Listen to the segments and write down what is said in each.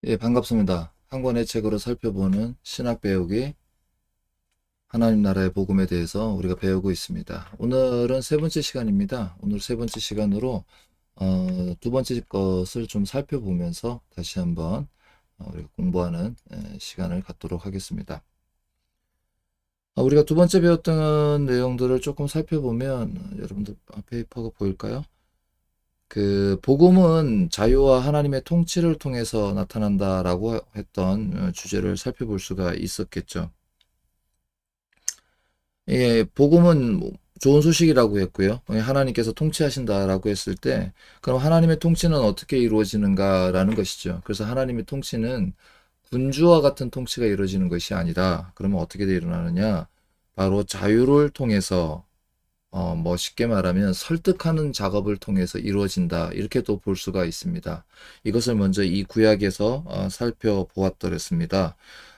예, 반갑습니다. 한 권의 책으로 살펴보는 신학 배우기 하나님 나라의 복음에 대해서 우리가 배우고 있습니다. 오늘은 세 번째 시간입니다. 오늘 세 번째 시간으로 두 번째 것을 좀 살펴보면서 다시 한번 우리가 공부하는 시간을 갖도록 하겠습니다. 우리가 두 번째 배웠던 내용들을 조금 살펴보면 여러분들 페이퍼가 보일까요? 그 복음은 자유와 하나님의 통치를 통해서 나타난다라고 했던 주제를 살펴볼 수가 있었겠죠. 예, 복음은 좋은 소식이라고 했고요. 하나님께서 통치하신다라고 했을 때, 그럼 하나님의 통치는 어떻게 이루어지는가라는 것이죠. 그래서 하나님의 통치는 군주와 같은 통치가 이루어지는 것이 아니라, 그러면 어떻게 일어나느냐? 바로 자유를 통해서 뭐 쉽게 말하면 설득하는 작업을 통해서 이루어진다. 이렇게도 볼 수가 있습니다. 이것을 먼저 이 구약에서 살펴보았더랬습니다.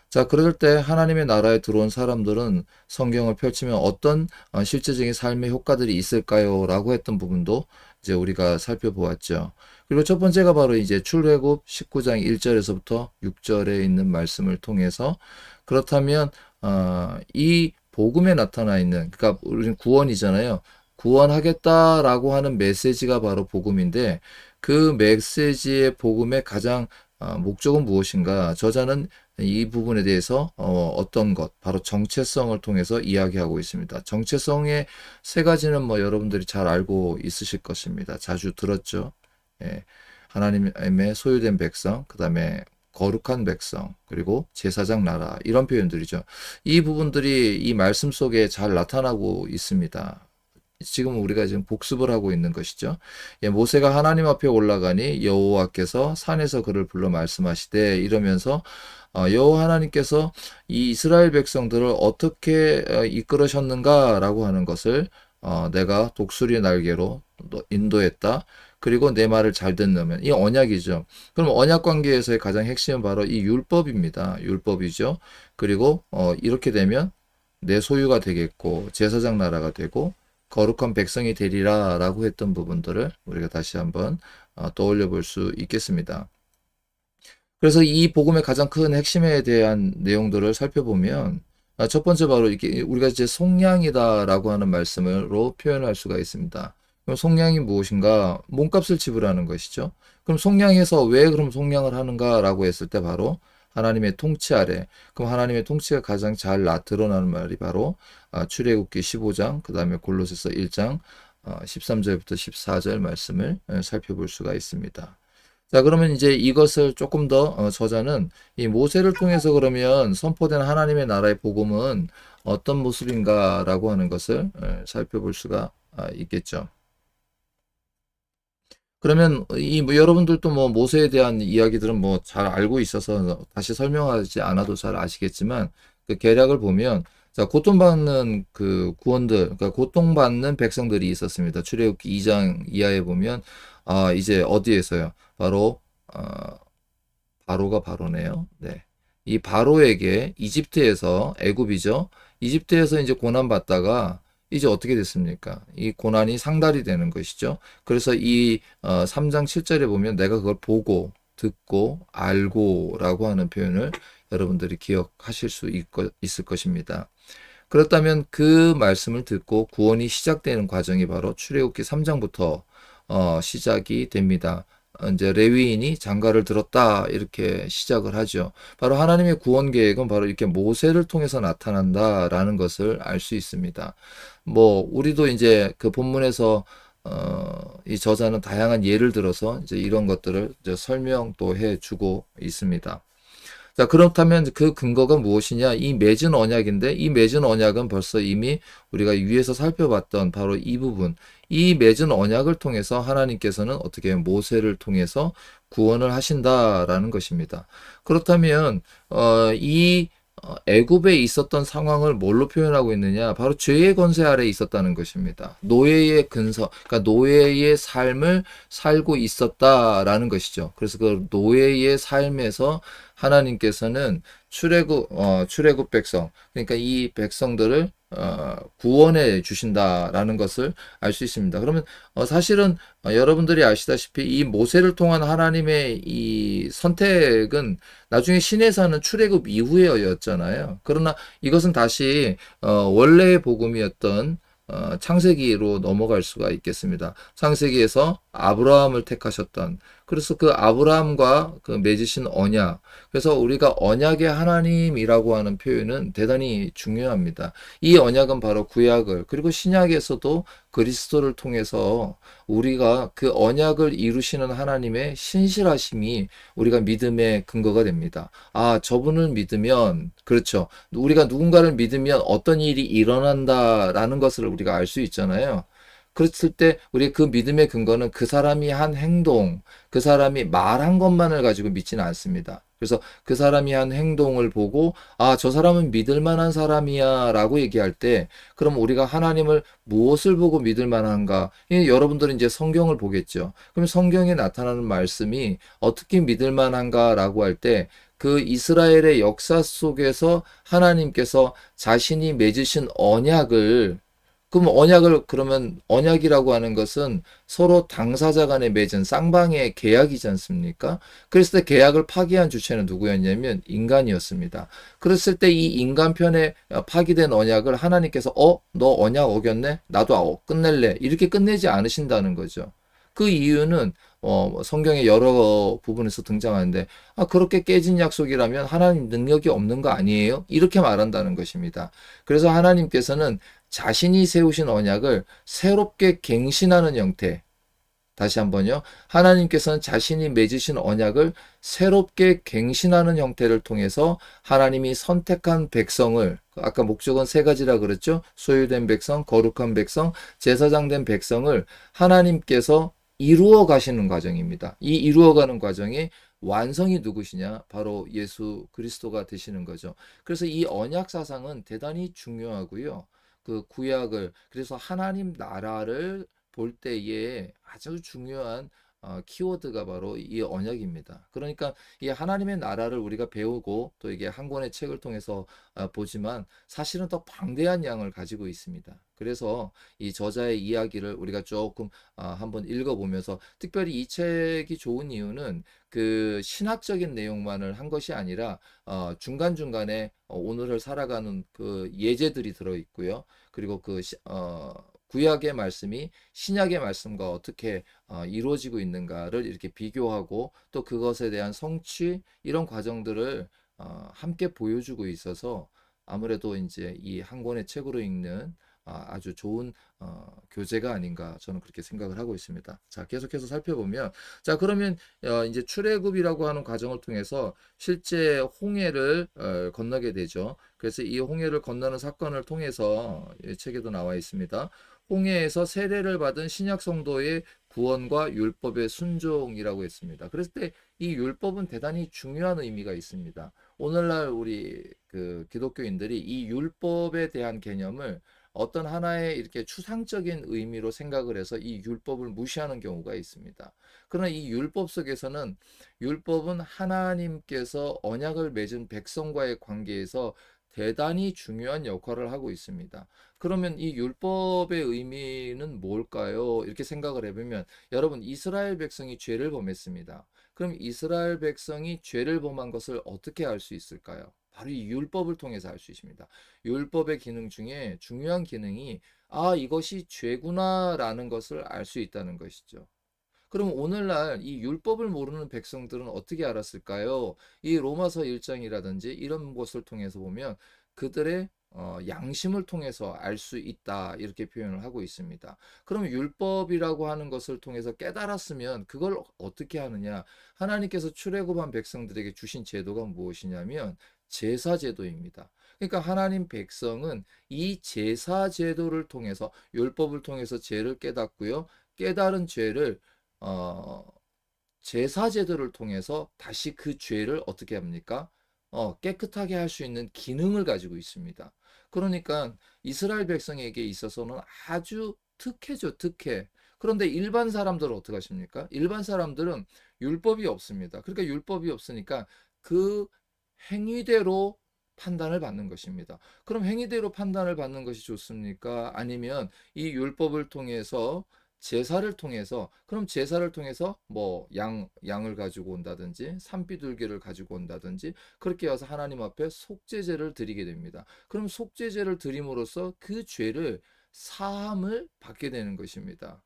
자, 그럴 때 하나님의 나라에 들어온 사람들은 성경을 펼치면 어떤 실제적인 삶의 효과들이 있을까요? 라고 했던 부분도 이제 우리가 살펴보았죠. 그리고 첫 번째가 바로 이제 출애굽 19장 1절에서부터 6절에 있는 말씀을 통해서 그렇다면 이 복음에 나타나 있는, 그러니까 우리는 구원이잖아요. 구원하겠다라고 하는 메시지가 바로 복음인데 그 메시지의 복음의 가장 목적은 무엇인가? 저자는 이 부분에 대해서 어떤 것, 바로 정체성을 통해서 이야기하고 있습니다. 정체성의 세 가지는 뭐 여러분들이 잘 알고 있으실 것입니다. 자주 들었죠. 예. 하나님의 소유된 백성, 그 다음에 거룩한 백성, 그리고 제사장 나라, 이런 표현들이죠. 이 부분들이 이 말씀 속에 잘 나타나고 있습니다. 지금 우리가 지금 복습을 하고 있는 것이죠. 예, 모세가 하나님 앞에 올라가니 여호와께서 산에서 그를 불러 말씀하시되 이러면서 여호와 하나님께서 이 이스라엘 백성들을 어떻게 이끌으셨는가라고 하는 것을 내가 독수리 날개로 인도했다. 그리고 내 말을 잘 듣는 이 언약이죠. 그럼 언약 관계에서의 가장 핵심은 바로 이 율법입니다. 율법이죠. 그리고 이렇게 되면 내 소유가 되겠고 제사장 나라가 되고 거룩한 백성이 되리라라고 했던 부분들을 우리가 다시 한번 떠올려 볼 수 있겠습니다. 그래서 이 복음의 가장 큰 핵심에 대한 내용들을 살펴보면 첫 번째 바로 이게 우리가 이제 속량이다라고 하는 말씀으로 표현할 수가 있습니다. 그럼 속량이 무엇인가? 몸값을 지불하는 것이죠. 그럼 속량해서 왜 그럼 속량을 하는가라고 했을 때 바로 하나님의 통치 아래. 그럼 하나님의 통치가 가장 잘 드러나는 말이 바로 출애굽기 15장, 그 다음에 골로새서 1장 13절부터 14절 말씀을 살펴볼 수가 있습니다. 자, 그러면 이제 이것을 조금 더 저자는 이 모세를 통해서 그러면 선포된 하나님의 나라의 복음은 어떤 모습인가라고 하는 것을 살펴볼 수가 있겠죠. 그러면 이 뭐 여러분들도 뭐 모세에 대한 이야기들은 뭐 잘 알고 있어서 다시 설명하지 않아도 잘 아시겠지만 그 계략을 보면 자, 고통받는 그 구원들, 그러니까 고통받는 백성들이 있었습니다. 출애굽기 2장 이하에 보면 이제 어디에서요? 바로 바로가 바로네요. 네. 이 바로에게 이집트에서 애굽이죠. 이집트에서 이제 고난 받다가 이제 어떻게 됐습니까? 이 고난이 상달이 되는 것이죠. 그래서 이 3장 7절에 보면 내가 그걸 보고 듣고 알고라고 하는 표현을 여러분들이 기억하실 수 있을 것입니다. 그렇다면 그 말씀을 듣고 구원이 시작되는 과정이 바로 출애굽기 3장부터 시작이 됩니다. 이제 레위인이 장가를 들었다 이렇게 시작을 하죠. 바로 하나님의 구원 계획은 바로 이렇게 모세를 통해서 나타난다라는 것을 알 수 있습니다. 뭐 우리도 이제 그 본문에서 이 저자는 다양한 예를 들어서 이제 이런 것들을 이제 설명 또 해주고 있습니다. 자, 그렇다면 그 근거가 무엇이냐? 이 맺은 언약인데 이 맺은 언약은 벌써 이미 우리가 위에서 살펴봤던 바로 이 부분, 이 맺은 언약을 통해서 하나님께서는 어떻게 모세를 통해서 구원을 하신다라는 것입니다. 그렇다면 이 애굽에 있었던 상황을 뭘로 표현하고 있느냐? 바로 죄의 권세 아래 있었다는 것입니다. 노예의 근서, 그러니까 노예의 삶을 살고 있었다라는 것이죠. 그래서 그 노예의 삶에서 하나님께서는 출애굽 백성, 그러니까 이 백성들을 구원해 주신다라는 것을 알 수 있습니다. 그러면 사실은 여러분들이 아시다시피 이 모세를 통한 하나님의 이 선택은 나중에 신해산은 출애굽 이후에였잖아요. 그러나 이것은 다시 원래의 복음이었던 창세기로 넘어갈 수가 있겠습니다. 창세기에서 아브라함을 택하셨던, 그래서 그 아브라함과 그 맺으신 언약, 그래서 우리가 언약의 하나님이라고 하는 표현은 대단히 중요합니다. 이 언약은 바로 구약을, 그리고 신약에서도 그리스도를 통해서 우리가 그 언약을 이루시는 하나님의 신실하심이 우리가 믿음의 근거가 됩니다. 아, 저분을 믿으면, 그렇죠. 우리가 누군가를 믿으면 어떤 일이 일어난다라는 것을 우리가 알 수 있잖아요. 그랬을 때 우리 그 믿음의 근거는 그 사람이 한 행동, 그 사람이 말한 것만을 가지고 믿지는 않습니다. 그래서 그 사람이 한 행동을 보고 아, 저 사람은 믿을 만한 사람이야 라고 얘기할 때 그럼 우리가 하나님을 무엇을 보고 믿을 만한가? 여러분들은 이제 성경을 보겠죠. 그럼 성경에 나타나는 말씀이 어떻게 믿을 만한가 라고 할 때 그 이스라엘의 역사 속에서 하나님께서 자신이 맺으신 언약을, 그럼 언약을, 그러면 언약이라고 하는 것은 서로 당사자 간에 맺은 쌍방의 계약이지 않습니까? 그랬을 때 계약을 파기한 주체는 누구였냐면 인간이었습니다. 그랬을 때 이 인간 편에 파기된 언약을 하나님께서 너 언약 어겼네? 나도 끝낼래. 이렇게 끝내지 않으신다는 거죠. 그 이유는 성경의 여러 부분에서 등장하는데 그렇게 깨진 약속이라면 하나님 능력이 없는 거 아니에요? 이렇게 말한다는 것입니다. 그래서 하나님께서는 자신이 세우신 언약을 새롭게 갱신하는 형태, 다시 한번요. 하나님께서는 자신이 맺으신 언약을 새롭게 갱신하는 형태를 통해서 하나님이 선택한 백성을, 아까 목적은 세 가지라 그랬죠. 소유된 백성, 거룩한 백성, 제사장된 백성을 하나님께서 이루어 가시는 과정입니다. 이 이루어가는 과정이 완성이 누구시냐? 바로 예수 그리스도가 되시는 거죠. 그래서 이 언약 사상은 대단히 중요하고요. 그 구약을, 그래서 하나님 나라를 볼 때에 아주 중요한 키워드가 바로 이 언약입니다. 그러니까 이 하나님의 나라를 우리가 배우고 또 이게 한 권의 책을 통해서 보지만 사실은 더 방대한 양을 가지고 있습니다. 그래서 이 저자의 이야기를 우리가 조금 한번 읽어보면서, 특별히 이 책이 좋은 이유는 그 신학적인 내용만을 한 것이 아니라 중간중간에 오늘을 살아가는 그 예제들이 들어있고요. 그리고 구약의 말씀이 신약의 말씀과 어떻게 이루어지고 있는가를 이렇게 비교하고 또 그것에 대한 성취, 이런 과정들을 함께 보여주고 있어서 아무래도 이제 이 한 권의 책으로 읽는 아주 좋은 교재가 아닌가, 저는 그렇게 생각을 하고 있습니다. 자, 계속해서 살펴보면, 자, 그러면 이제 출애굽이라고 하는 과정을 통해서 실제 홍해를 건너게 되죠. 그래서 이 홍해를 건너는 사건을 통해서 이 책에도 나와 있습니다. 홍해에서 세례를 받은 신약 성도의 구원과 율법의 순종이라고 했습니다. 그랬을 때 이 율법은 대단히 중요한 의미가 있습니다. 오늘날 우리 그 기독교인들이 이 율법에 대한 개념을 어떤 하나의 이렇게 추상적인 의미로 생각을 해서 이 율법을 무시하는 경우가 있습니다. 그러나 이 율법 속에서는 율법은 하나님께서 언약을 맺은 백성과의 관계에서 대단히 중요한 역할을 하고 있습니다. 그러면 이 율법의 의미는 뭘까요? 이렇게 생각을 해보면, 여러분, 이스라엘 백성이 죄를 범했습니다. 그럼 이스라엘 백성이 죄를 범한 것을 어떻게 알 수 있을까요? 바로 이 율법을 통해서 알 수 있습니다. 율법의 기능 중에 중요한 기능이 이것이 죄구나라는 것을 알 수 있다는 것이죠. 그럼 오늘날 이 율법을 모르는 백성들은 어떻게 알았을까요? 이 로마서 1장이라든지 이런 것을 통해서 보면 그들의 양심을 통해서 알 수 있다, 이렇게 표현을 하고 있습니다. 그럼 율법이라고 하는 것을 통해서 깨달았으면 그걸 어떻게 하느냐? 하나님께서 출애굽한 백성들에게 주신 제도가 무엇이냐면 제사 제도입니다. 그러니까 하나님 백성은 이 제사 제도를 통해서, 율법을 통해서 죄를 깨닫고요. 깨달은 죄를 어, 제사 제도를 통해서 다시 그 죄를 어떻게 합니까? 깨끗하게 할 수 있는 기능을 가지고 있습니다. 그러니까 이스라엘 백성에게 있어서는 아주 특혜죠, 특혜. 그런데 일반 사람들은 어떻게 하십니까? 일반 사람들은 율법이 없습니다. 그러니까 율법이 없으니까 그 행위대로 판단을 받는 것입니다. 그럼 행위대로 판단을 받는 것이 좋습니까? 아니면 이 율법을 통해서 제사를 통해서, 그럼 제사를 통해서 뭐 양을 가지고 온다든지 산비둘기를 가지고 온다든지 그렇게 해서 하나님 앞에 속죄제를 드리게 됩니다. 그럼 속죄제를 드림으로써 그 죄를 사함을 받게 되는 것입니다.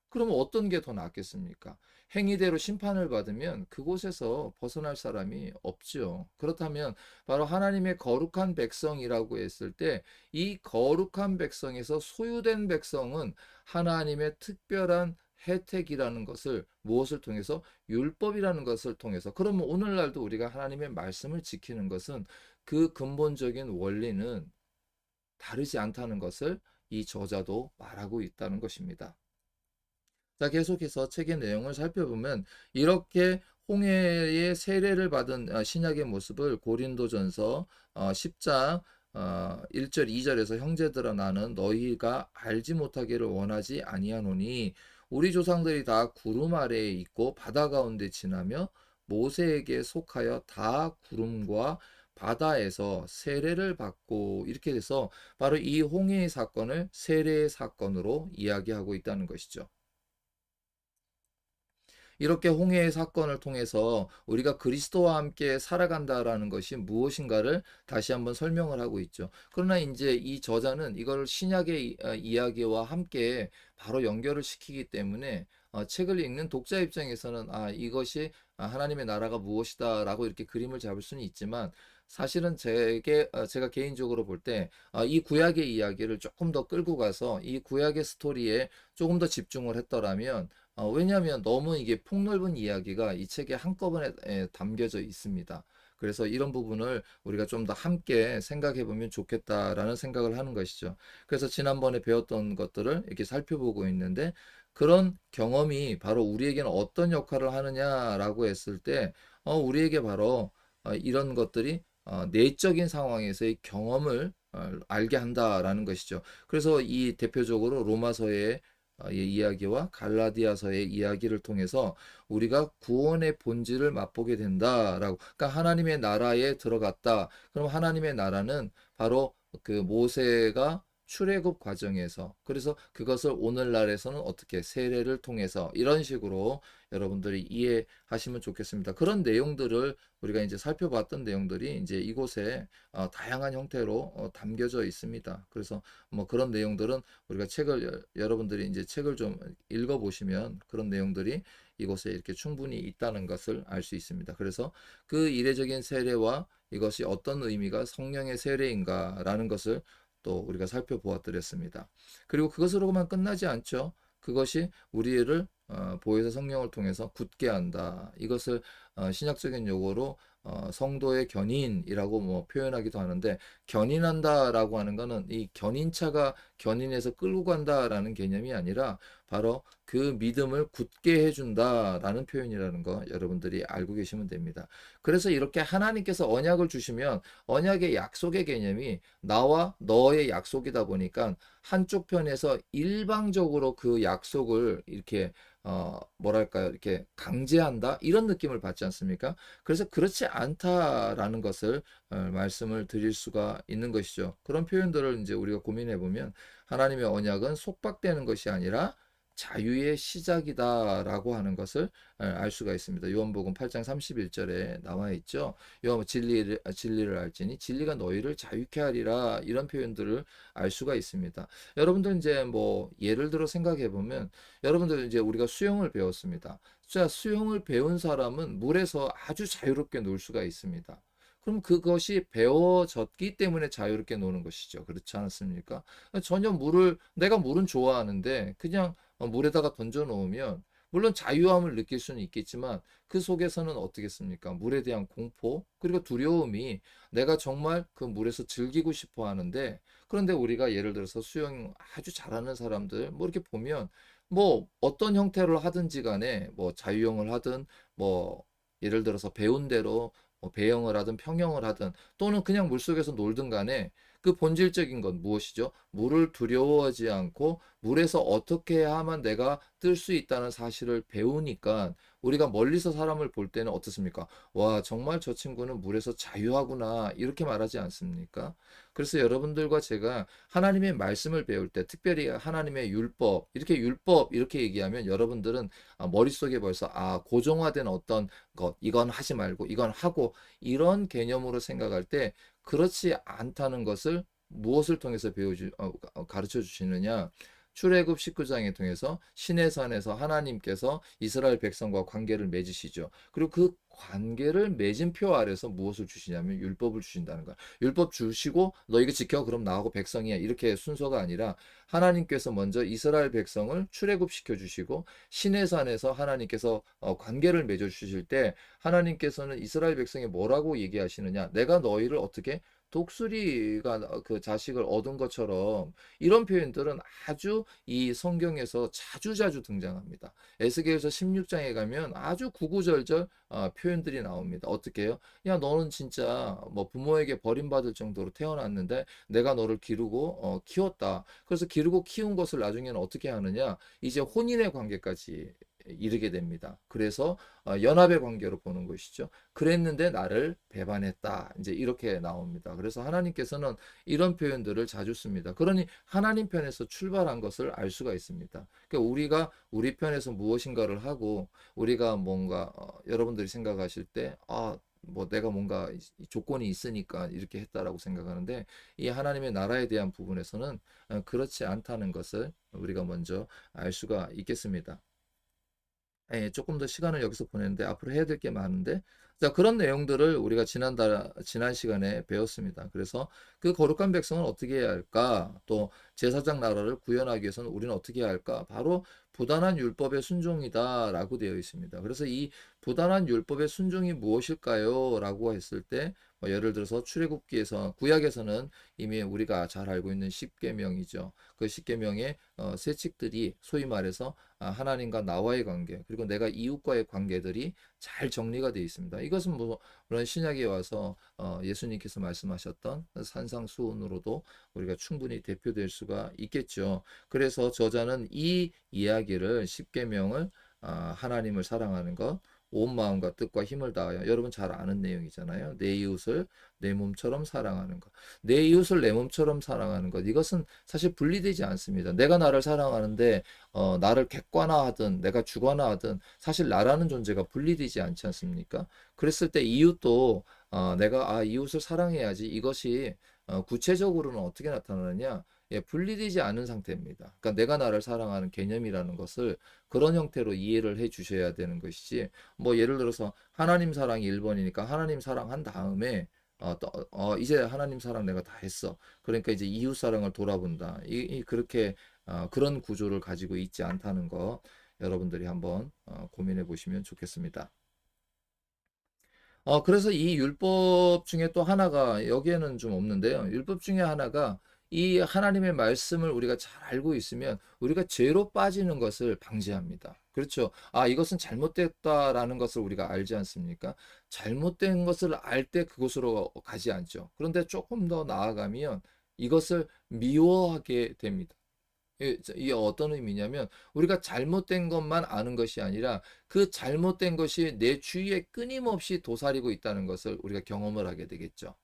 그러면 어떤 게 더 낫겠습니까? 행위대로 심판을 받으면 그곳에서 벗어날 사람이 없죠. 그렇다면 바로 하나님의 거룩한 백성이라고 했을 때 이 거룩한 백성에서 소유된 백성은 하나님의 특별한 혜택이라는 것을 무엇을 통해서? 율법이라는 것을 통해서. 그러면 오늘날도 우리가 하나님의 말씀을 지키는 것은 그 근본적인 원리는 다르지 않다는 것을 이 저자도 말하고 있다는 것입니다. 자, 계속해서 책의 내용을 살펴보면 이렇게 홍해의 세례를 받은 신약의 모습을 고린도전서 10장 1절 2절에서 형제들아 나는 너희가 알지 못하기를 원하지 아니하노니 우리 조상들이 다 구름 아래에 있고 바다 가운데 지나며 모세에게 속하여 다 구름과 바다에서 세례를 받고 이렇게 돼서 바로 이 홍해의 사건을 세례의 사건으로 이야기하고 있다는 것이죠. 이렇게 홍해의 사건을 통해서 우리가 그리스도와 함께 살아간다라는 것이 무엇인가를 다시 한번 설명을 하고 있죠. 그러나 이제 이 저자는 이걸 신약의 이야기와 함께 바로 연결을 시키기 때문에 책을 읽는 독자 입장에서는 이것이 하나님의 나라가 무엇이다라고 이렇게 그림을 잡을 수는 있지만 사실은 제가 개인적으로 볼 때 이 구약의 이야기를 조금 더 끌고 가서 이 구약의 스토리에 조금 더 집중을 했더라면 왜냐하면 너무 이게 폭넓은 이야기가 이 책에 한꺼번에 담겨져 있습니다. 그래서 이런 부분을 우리가 좀 더 함께 생각해 보면 좋겠다라는 생각을 하는 것이죠. 그래서 지난번에 배웠던 것들을 이렇게 살펴보고 있는데 그런 경험이 바로 우리에게는 어떤 역할을 하느냐라고 했을 때 우리에게 바로 이런 것들이 내적인 상황에서의 경험을 알게 한다라는 것이죠. 그래서 이 대표적으로 로마서의 이야기와 갈라디아서의 이야기를 통해서 우리가 구원의 본질을 맛보게 된다라고. 그러니까 하나님의 나라에 들어갔다. 그럼 하나님의 나라는 바로 그 모세가 출애굽 과정에서 그래서 그것을 오늘날에서는 어떻게 세례를 통해서 이런 식으로 여러분들이 이해하시면 좋겠습니다. 그런 내용들을 우리가 이제 살펴봤던 내용들이 이제 이곳에 다양한 형태로 담겨져 있습니다. 그래서 뭐 그런 내용들은 우리가 여러분들이 이제 책을 좀 읽어보시면 그런 내용들이 이곳에 이렇게 충분히 있다는 것을 알 수 있습니다. 그래서 그 이례적인 세례와 이것이 어떤 의미가 성령의 세례인가라는 것을 또 우리가 살펴보았드렸습니다. 그리고 그것으로만 끝나지 않죠. 그것이 우리를 보혜사 성령을 통해서 굳게 한다. 이것을 신약적인 용어로 성도의 견인이라고 뭐 표현하기도 하는데 견인한다라고 하는 것은 이 견인차가 견인해서 끌고 간다라는 개념이 아니라 바로 그 믿음을 굳게 해준다라는 표현이라는 거 여러분들이 알고 계시면 됩니다. 그래서 이렇게 하나님께서 언약을 주시면 언약의 약속의 개념이 나와 너의 약속이다 보니까 한쪽 편에서 일방적으로 그 약속을 이렇게 뭐랄까요, 이렇게 강제한다? 이런 느낌을 받지 않습니까? 그래서 그렇지 않다라는 것을 말씀을 드릴 수가 있는 것이죠. 그런 표현들을 이제 우리가 고민해 보면 하나님의 언약은 속박되는 것이 아니라 자유의 시작이다라고 하는 것을 알 수가 있습니다. 요한복음 8장 31절에 나와 있죠. 진리를 알지니 진리가 너희를 자유케 하리라 이런 표현들을 알 수가 있습니다. 여러분들 이제 뭐 예를 들어 생각해 보면 여러분들 이제 우리가 수영을 배웠습니다. 자, 수영을 배운 사람은 물에서 아주 자유롭게 놀 수가 있습니다. 그럼 그것이 배워졌기 때문에 자유롭게 노는 것이죠. 그렇지 않습니까? 내가 물은 좋아하는데 그냥 물에다가 던져 놓으면 물론 자유함을 느낄 수는 있겠지만 그 속에서는 어떻겠습니까? 물에 대한 공포 그리고 두려움이 내가 정말 그 물에서 즐기고 싶어 하는데 그런데 우리가 예를 들어서 수영 아주 잘하는 사람들 뭐 이렇게 보면 뭐 어떤 형태로 하든지 간에 뭐 자유형을 하든 뭐 예를 들어서 배운 대로 뭐 배영을 하든 평영을 하든 또는 그냥 물속에서 놀든 간에 그 본질적인 건 무엇이죠? 물을 두려워하지 않고 물에서 어떻게 해야만 내가 뜰 수 있다는 사실을 배우니까 우리가 멀리서 사람을 볼 때는 어떻습니까? 와, 정말 저 친구는 물에서 자유하구나. 이렇게 말하지 않습니까? 그래서 여러분들과 제가 하나님의 말씀을 배울 때, 특별히 하나님의 율법, 이렇게 얘기하면 여러분들은 머릿속에 벌써 고정화된 어떤 것, 이건 하지 말고, 이건 하고, 이런 개념으로 생각할 때, 그렇지 않다는 것을 무엇을 통해서 가르쳐 주시느냐? 출애굽 19장에 통해서 시내산에서 하나님께서 이스라엘 백성과 관계를 맺으시죠. 그리고 그 관계를 맺은 표 아래서 무엇을 주시냐면 율법을 주신다는 거야. 율법 주시고 너 이거 지켜 그럼 나하고 백성이야. 이렇게 순서가 아니라 하나님께서 먼저 이스라엘 백성을 출애굽시켜 주시고 시내산에서 하나님께서 관계를 맺어 주실 때 하나님께서는 이스라엘 백성에 뭐라고 얘기하시느냐? 내가 너희를 어떻게 독수리가 그 자식을 얻은 것처럼 이런 표현들은 아주 이 성경에서 자주자주 등장합니다. 에스겔서 16장에 가면 아주 구구절절 표현들이 나옵니다. 어떻게 해요? 야, 너는 진짜 뭐 부모에게 버림받을 정도로 태어났는데 내가 너를 기르고 키웠다. 그래서 기르고 키운 것을 나중에는 어떻게 하느냐? 이제 혼인의 관계까지 이르게 됩니다. 그래서 연합의 관계로 보는 것이죠. 그랬는데 나를 배반했다. 이제 이렇게 나옵니다. 그래서 하나님께서는 이런 표현들을 자주 씁니다. 그러니 하나님 편에서 출발한 것을 알 수가 있습니다. 그러니까 우리가 우리 편에서 무엇인가를 하고 우리가 뭔가 여러분들이 생각하실 때 뭐 내가 뭔가 조건이 있으니까 이렇게 했다라고 생각하는데 이 하나님의 나라에 대한 부분에서는 그렇지 않다는 것을 우리가 먼저 알 수가 있겠습니다. 예, 조금 더 시간을 여기서 보냈는데 앞으로 해야 될 게 많은데 자 그런 내용들을 우리가 지난 시간에 배웠습니다. 그래서 그 거룩한 백성은 어떻게 해야 할까? 또 제사장 나라를 구현하기 위해서는 우리는 어떻게 해야 할까? 바로 부단한 율법의 순종이다라고 되어 있습니다. 그래서 이 부단한 율법의 순종이 무엇일까요? 라고 했을 때 예를 들어서 출애굽기에서 구약에서는 이미 우리가 잘 알고 있는 십계명이죠. 그 십계명의 세칙들이 소위 말해서 하나님과 나와의 관계 그리고 내가 이웃과의 관계들이 잘 정리가 되어 있습니다. 이것은 뭐 물론 신약에 와서 예수님께서 말씀하셨던 산상수훈으로도 우리가 충분히 대표될 수가 있겠죠. 그래서 저자는 이 이야기를 십계명을 하나님을 사랑하는 것, 온 마음과 뜻과 힘을 다하여 여러분 잘 아는 내용이잖아요. 내 이웃을 내 몸처럼 사랑하는 것. 내 이웃을 내 몸처럼 사랑하는 것. 이것은 사실 분리되지 않습니다. 내가 나를 사랑하는데 나를 객관화하든 내가 주관화하든 사실 나라는 존재가 분리되지 않지 않습니까? 그랬을 때 이웃도 내가 이웃을 사랑해야지 이것이 구체적으로는 어떻게 나타나느냐? 예, 분리되지 않은 상태입니다. 그러니까 내가 나를 사랑하는 개념이라는 것을 그런 형태로 이해를 해 주셔야 되는 것이지, 뭐 예를 들어서 하나님 사랑이 1번이니까 하나님 사랑한 다음에 이제 하나님 사랑 내가 다 했어. 그러니까 이제 이웃 사랑을 돌아본다. 그렇게 그런 구조를 가지고 있지 않다는 거 여러분들이 한번 고민해 보시면 좋겠습니다. 그래서 이 율법 중에 또 하나가 여기에는 좀 없는데요. 율법 중에 하나가 이 하나님의 말씀을 우리가 잘 알고 있으면 우리가 죄로 빠지는 것을 방지합니다. 그렇죠. 이것은 잘못됐다라는 것을 우리가 알지 않습니까? 잘못된 것을 알 때 그곳으로 가지 않죠. 그런데 조금 더 나아가면 이것을 미워하게 됩니다. 이게 어떤 의미냐면 우리가 잘못된 것만 아는 것이 아니라 그 잘못된 것이 내 주위에 끊임없이 도사리고 있다는 것을 우리가 경험을 하게 되겠죠.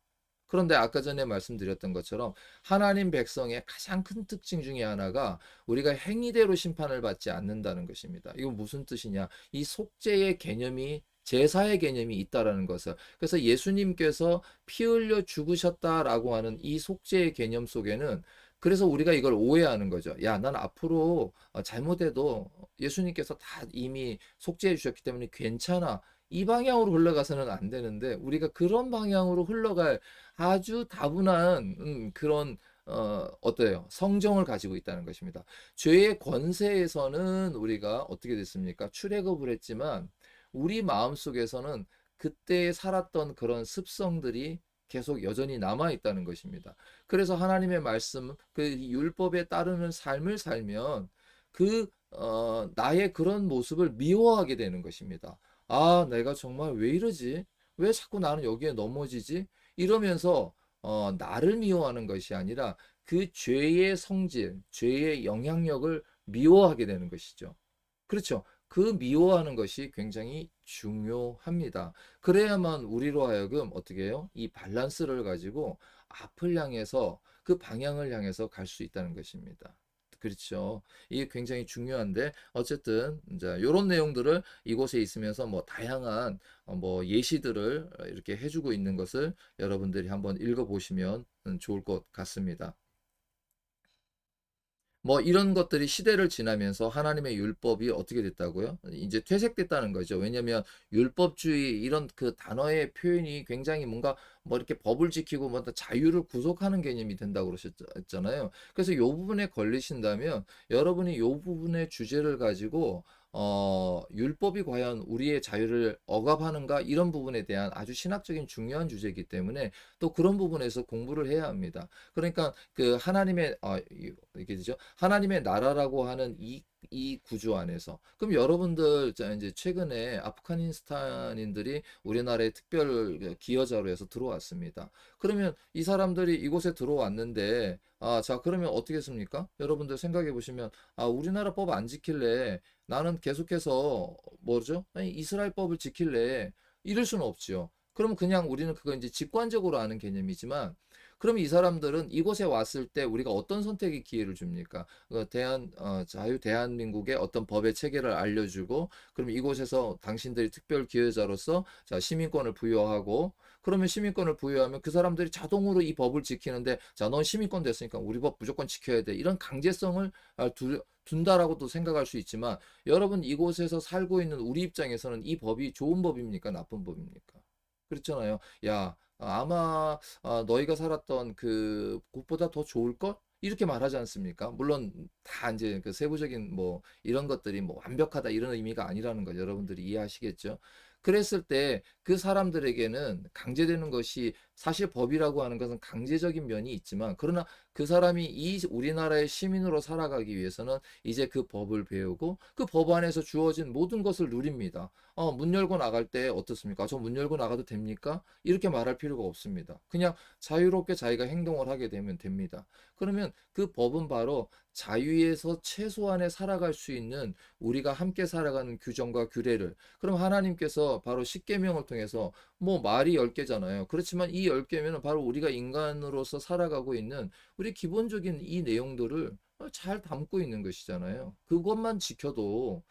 그런데 아까 전에 말씀드렸던 것처럼 하나님 백성의 가장 큰 특징 중에 하나가 우리가 행위대로 심판을 받지 않는다는 것입니다. 이거 무슨 뜻이냐? 이 속죄의 개념이 제사의 개념이 있다라는 것을. 그래서 예수님께서 피 흘려 죽으셨다라고 하는 이 속죄의 개념 속에는 그래서 우리가 이걸 오해하는 거죠. 야, 난 앞으로 잘못해도 예수님께서 다 이미 속죄해 주셨기 때문에 괜찮아. 이 방향으로 흘러가서는 안 되는데 우리가 그런 방향으로 흘러갈 아주 다분한 그런 어때요? 성정을 가지고 있다는 것입니다. 죄의 권세에서는 우리가 어떻게 됐습니까? 출애굽을 했지만 우리 마음속에서는 그때 살았던 그런 습성들이 계속 여전히 남아 있다는 것입니다. 그래서 하나님의 말씀, 그 율법에 따르는 삶을 살면 나의 그런 모습을 미워하게 되는 것입니다. 내가 정말 왜 이러지? 왜 자꾸 나는 여기에 넘어지지? 이러면서 나를 미워하는 것이 아니라 그 죄의 성질, 죄의 영향력을 미워하게 되는 것이죠. 그렇죠. 그 미워하는 것이 굉장히 중요합니다. 그래야만 우리로 하여금 어떻게 해요? 이 밸런스를 가지고 앞을 향해서 그 방향을 향해서 갈 수 있다는 것입니다. 그렇죠. 이게 굉장히 중요한데 어쨌든 이제 요런 내용들을 이곳에 있으면서 뭐 다양한 뭐 예시들을 이렇게 해주고 있는 것을 여러분들이 한번 읽어보시면 좋을 것 같습니다. 뭐 이런 것들이 시대를 지나면서 하나님의 율법이 어떻게 됐다고요? 이제 퇴색됐다는 거죠. 왜냐하면 율법주의 이런 그 단어의 표현이 굉장히 뭔가 뭐 이렇게 법을 지키고 뭐 자유를 구속하는 개념이 된다고 그러셨잖아요. 그래서 요 부분에 걸리신다면 여러분이 요 부분의 주제를 가지고 율법이 과연 우리의 자유를 억압하는가 이런 부분에 대한 아주 신학적인 중요한 주제이기 때문에 또 그런 부분에서 공부를 해야 합니다. 그러니까 그 하나님의 이게 되죠. 하나님의 나라라고 하는 이 구조 안에서 그럼 여러분들 이제 최근에 아프가니스탄인들이 우리나라에 특별 기여자로 해서 들어왔습니다. 그러면 이 사람들이 이곳에 들어왔는데 자 그러면 어떻게 했습니까? 여러분들 생각해 보시면 우리나라 법 안 지킬래 나는 계속해서 뭐죠? 아니 이스라엘 법을 지킬래 이럴 수는 없지요. 그러면 그냥 우리는 그거 이제 직관적으로 아는 개념이지만 그럼 이 사람들은 이곳에 왔을 때 우리가 어떤 선택의 기회를 줍니까? 자유 대한민국의 어떤 법의 체계를 알려주고, 그럼 이곳에서 당신들이 특별 기여자로서 자, 시민권을 부여하고, 그러면 시민권을 부여하면 그 사람들이 자동으로 이 법을 지키는데, 자, 넌 시민권 됐으니까 우리 법 무조건 지켜야 돼. 이런 강제성을 둔다라고도 생각할 수 있지만, 여러분 이곳에서 살고 있는 우리 입장에서는 이 법이 좋은 법입니까? 나쁜 법입니까? 그렇잖아요. 야, 아마 너희가 살았던 그 곳보다 더 좋을걸? 이렇게 말하지 않습니까? 물론 다 이제 그 세부적인 뭐 이런 것들이 뭐 완벽하다 이런 의미가 아니라는 걸 여러분들이 이해하시겠죠? 그랬을 때 그 사람들에게는 강제되는 것이 사실 법이라고 하는 것은 강제적인 면이 있지만 그러나 그 사람이 이 우리나라의 시민으로 살아가기 위해서는 이제 그 법을 배우고 그 법 안에서 주어진 모든 것을 누립니다. 문 열고 나갈 때 어떻습니까? 저 문 열고 나가도 됩니까? 이렇게 말할 필요가 없습니다. 그냥 자유롭게 자기가 행동을 하게 되면 됩니다. 그러면 그 법은 바로 자유에서 최소한에 살아갈 수 있는 우리가 함께 살아가는 규정과 규례를 그럼 하나님께서 바로 십계명을 통해서 뭐 말이 10개잖아요. 그렇지만 이 10개면은 바로 우리가 인간으로서 살아가고 있는 우리 기본적인 이 내용들을 잘 담고 있는 것이잖아요. 그것만 지켜도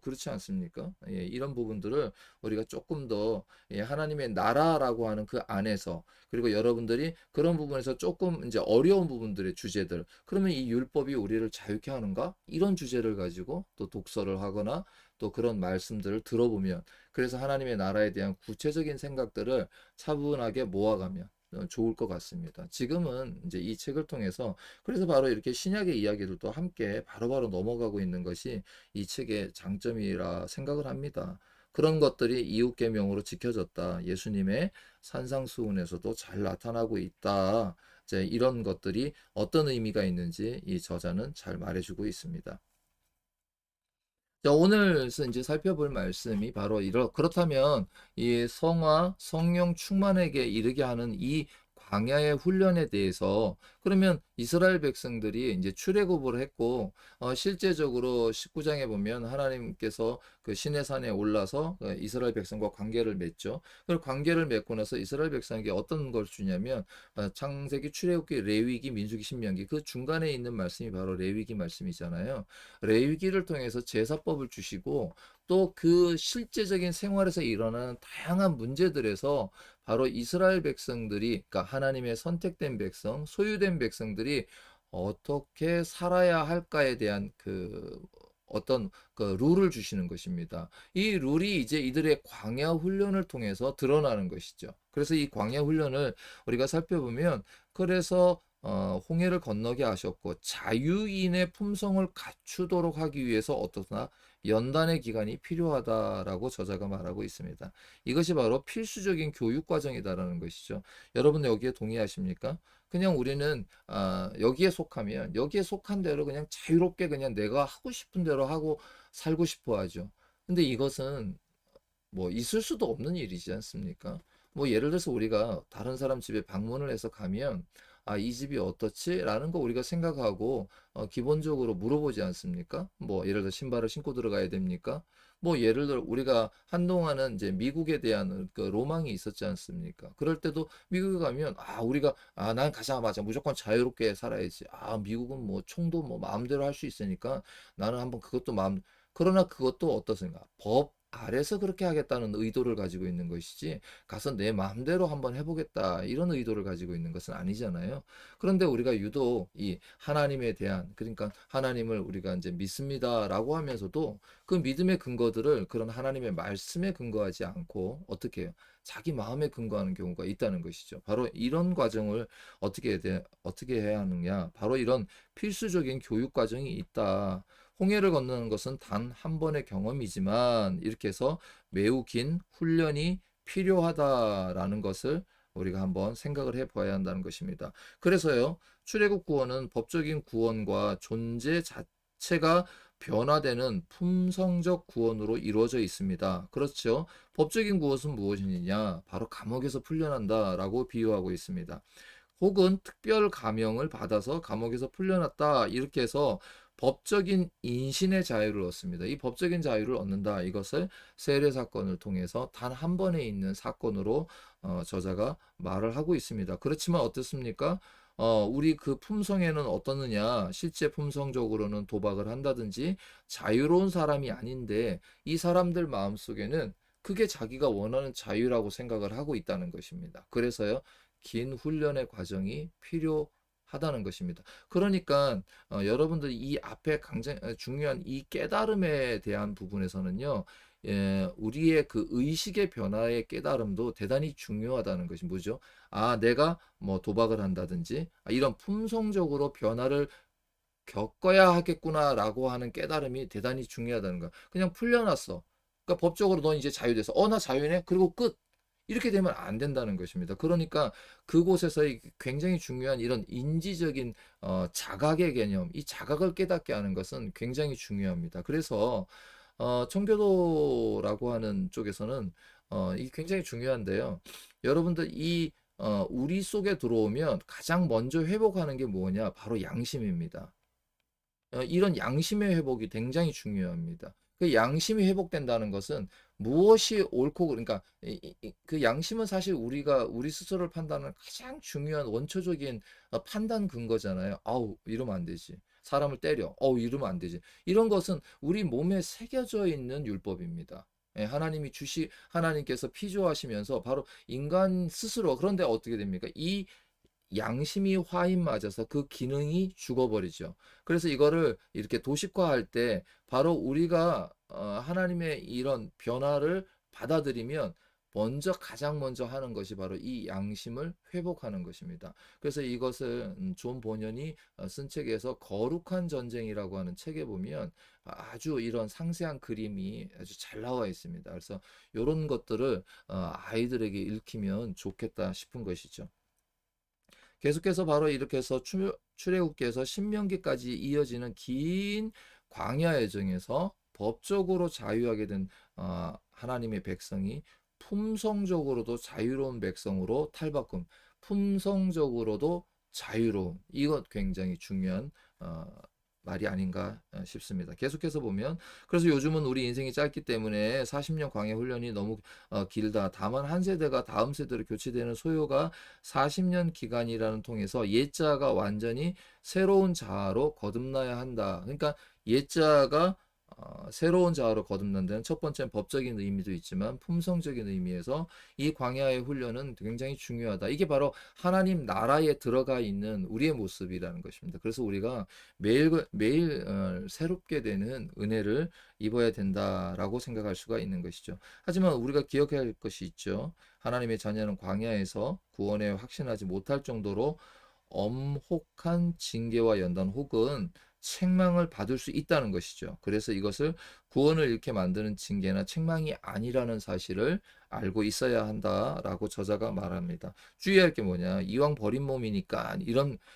그렇지 않습니까? 예, 이런 부분들을 우리가 조금 더 예, 하나님의 나라라고 하는 그 안에서 그리고 여러분들이 그런 부분에서 조금 이제 어려운 부분들의 주제들 그러면 이 율법이 우리를 자유케 하는가? 이런 주제를 가지고 또 독서를 하거나 또 그런 말씀들을 들어보면 그래서 하나님의 나라에 대한 구체적인 생각들을 차분하게 모아가면 좋을 것 같습니다. 지금은 이제 이 책을 통해서 그래서 바로 이렇게 신약의 이야기들도 함께 바로바로 넘어가고 있는 것이 이 책의 장점이라 생각을 합니다. 그런 것들이 이웃 계명으로 지켜졌다. 예수님의 산상수훈에서도 잘 나타나고 있다. 이제 이런 것들이 어떤 의미가 있는지 이 저자는 잘 말해주고 있습니다. 자, 오늘 이제 살펴볼 말씀이 바로 그렇다면 이 성화, 성령 충만에게 이르게 하는 이 광야의 훈련에 대해서 그러면 이스라엘 백성들이 이제 출애굽을 했고 실제적으로 19장에 보면 하나님께서 그 시내산에 올라서 이스라엘 백성과 관계를 맺죠. 그 관계를 맺고 나서 이스라엘 백성에게 어떤 걸 주냐면 창세기, 출애굽기, 레위기, 민수기, 신명기 그 중간에 있는 말씀이 바로 레위기 말씀이잖아요. 레위기를 통해서 제사법을 주시고 또 그 실제적인 생활에서 일어나는 다양한 문제들에서 바로 이스라엘 백성들이 그러니까 하나님의 선택된 백성, 소유된 백성들이 어떻게 살아야 할까에 대한 그 어떤 그 룰을 주시는 것입니다. 이 룰이 이제 이들의 광야 훈련을 통해서 드러나는 것이죠. 그래서 이 광야 훈련을 우리가 살펴보면 그래서 홍해를 건너게 하셨고 자유인의 품성을 갖추도록 하기 위해서 어떠나 연단의 기간이 필요하다라고 저자가 말하고 있습니다. 이것이 바로 필수적인 교육 과정이다라는 것이죠. 여러분 여기에 동의하십니까? 그냥 우리는 여기에 속하면 여기에 속한 대로 그냥 자유롭게 그냥 내가 하고 싶은 대로 하고 살고 싶어 하죠. 근데 이것은 뭐 있을 수도 없는 일이지 않습니까? 뭐 예를 들어서 우리가 다른 사람 집에 방문을 해서 가면 아, 이 집이 어떻지? 라는 거 우리가 생각하고 기본적으로 물어보지 않습니까? 뭐 예를 들어 신발을 신고 들어가야 됩니까? 뭐 예를 들어 우리가 한동안은 이제 미국에 대한 그 로망이 있었지 않습니까? 그럴 때도 미국에 가면 우리가 난 가자마자 무조건 자유롭게 살아야지. 미국은 뭐 총도 뭐 마음대로 할 수 있으니까 나는 한번 그것도 그러나 그것도 어떻습니까? 법 아래서 그렇게 하겠다는 의도를 가지고 있는 것이지 가서 내 마음대로 한번 해보겠다 이런 의도를 가지고 있는 것은 아니잖아요. 그런데 우리가 유독 이 하나님에 대한, 그러니까 하나님을 우리가 이제 믿습니다라고 하면서도 그 믿음의 근거들을 그런 하나님의 말씀에 근거하지 않고 어떻게 해요? 자기 마음에 근거하는 경우가 있다는 것이죠. 바로 이런 과정을 어떻게 해야 하느냐? 바로 이런 필수적인 교육 과정이 있다. 홍해를 건너는 것은 단 한 번의 경험이지만 이렇게 해서 매우 긴 훈련이 필요하다라는 것을 우리가 한번 생각을 해 보아야 한다는 것입니다. 그래서요, 출애굽 구원은 법적인 구원과 존재 자체가 변화되는 품성적 구원으로 이루어져 있습니다. 그렇죠. 법적인 구원은 무엇이냐? 바로 감옥에서 풀려난다라고 비유하고 있습니다. 혹은 특별 감형을 받아서 감옥에서 풀려났다. 이렇게 해서 법적인 인신의 자유를 얻습니다. 이 법적인 자유를 얻는다. 이것을 세례 사건을 통해서 단 한 번에 있는 사건으로 저자가 말을 하고 있습니다. 그렇지만 어떻습니까? 우리 그 품성에는 어떻느냐? 실제 품성적으로는 도박을 한다든지 자유로운 사람이 아닌데 이 사람들 마음속에는 그게 자기가 원하는 자유라고 생각을 하고 있다는 것입니다. 그래서요, 긴 훈련의 과정이 필요하다는 것입니다. 그러니까 여러분들 이 앞에 굉장히 중요한 이 깨달음에 대한 부분에서는요, 우리의 그 의식의 변화의 깨달음도 대단히 중요하다는 것이 뭐죠? 내가 뭐 도박을 한다든지 이런 품성적으로 변화를 겪어야 하겠구나라고 하는 깨달음이 대단히 중요하다는 거야. 그냥 풀려났어. 그러니까 법적으로 넌 이제 자유돼서 나 자유네? 그리고 끝. 이렇게 되면 안 된다는 것입니다. 그러니까 그곳에서의 굉장히 중요한 이런 인지적인 자각의 개념, 이 자각을 깨닫게 하는 것은 굉장히 중요합니다. 그래서 청교도라고 하는 쪽에서는 이 굉장히 중요한데요. 여러분들 우리 속에 들어오면 가장 먼저 회복하는 게 뭐냐? 바로 양심입니다. 이런 양심의 회복이 굉장히 중요합니다. 그 양심이 회복된다는 것은 무엇이 옳고 그러니까 그 양심은 사실 우리가 우리 스스로를 판단하는 가장 중요한 원초적인 판단 근거잖아요. 이러면 안 되지. 사람을 때려. 이러면 안 되지. 이런 것은 우리 몸에 새겨져 있는 율법입니다. 하나님께서 피조하시면서 바로 인간 스스로, 그런데 어떻게 됩니까? 이 양심이 화인 맞아서 그 기능이 죽어버리죠. 그래서 이거를 이렇게 도식화할 때 바로 우리가 하나님의 이런 변화를 받아들이면 가장 먼저 하는 것이 바로 이 양심을 회복하는 것입니다. 그래서 이것을 존 보년이 쓴 책에서 거룩한 전쟁이라고 하는 책에 보면 아주 이런 상세한 그림이 아주 잘 나와 있습니다. 그래서 이런 것들을 아이들에게 읽히면 좋겠다 싶은 것이죠. 계속해서 바로 이렇게 해서 출애굽기에서 신명기까지 이어지는 긴 광야의 정에서 법적으로 자유하게 된 하나님의 백성이 품성적으로도 자유로운 백성으로 탈바꿈, 품성적으로도 자유로운, 이것 굉장히 중요한 말이 아닌가 싶습니다. 계속해서 보면 그래서 요즘은 우리 인생이 짧기 때문에 40년 광야 훈련이 너무 길다. 다만 한 세대가 다음 세대로 교체되는 소요가 40년 기간이라는 통해서 옛자가 완전히 새로운 자아로 거듭나야 한다. 그러니까 옛자가 새로운 자아로 거듭난다는 첫 번째는 법적인 의미도 있지만 품성적인 의미에서 이 광야의 훈련은 굉장히 중요하다. 이게 바로 하나님 나라에 들어가 있는 우리의 모습이라는 것입니다. 그래서 우리가 매일 새롭게 되는 은혜를 입어야 된다라고 생각할 수가 있는 것이죠. 하지만 우리가 기억해야 할 것이 있죠. 하나님의 자녀는 광야에서 구원에 확신하지 못할 정도로 엄혹한 징계와 연단 혹은 책망을 받을 수 있다는 것이죠. 그래서 이것을 구원을 잃게 만드는 징계나 책망이 아니라는 사실을 알고 있어야 한다라고 저자가 말합니다. 주의할 게 뭐냐? 이왕 버린 몸이니까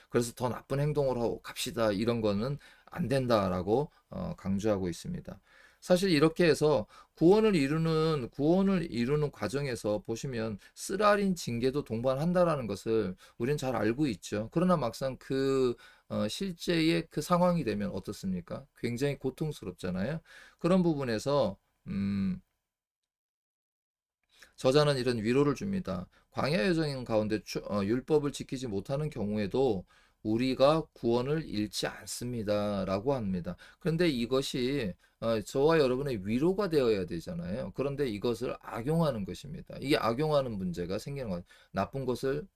그래서 더 나쁜 행동을 하고 갑시다. 이런 거는 안 된다라고 강조하고 있습니다. 사실 이렇게 해서 구원을 이루는 과정에서 보시면 쓰라린 징계도 동반한다라는 것을 우리는 잘 알고 있죠. 그러나 막상 실제의 그 상황이 되면 어떻습니까? 굉장히 고통스럽잖아요. 그런 부분에서 음, 저자는 이런 위로를 줍니다. 광야 여정 가운데 율법을 지키지 못하는 경우에도 우리가 구원을 잃지 않습니다라고 합니다. 그런데 이것이 저와 여러분의 위로가 되어야 되잖아요. 그런데 이것을 악용하는 것입니다. 이게 악용하는 문제가 생기는 거예요. 나쁜 것을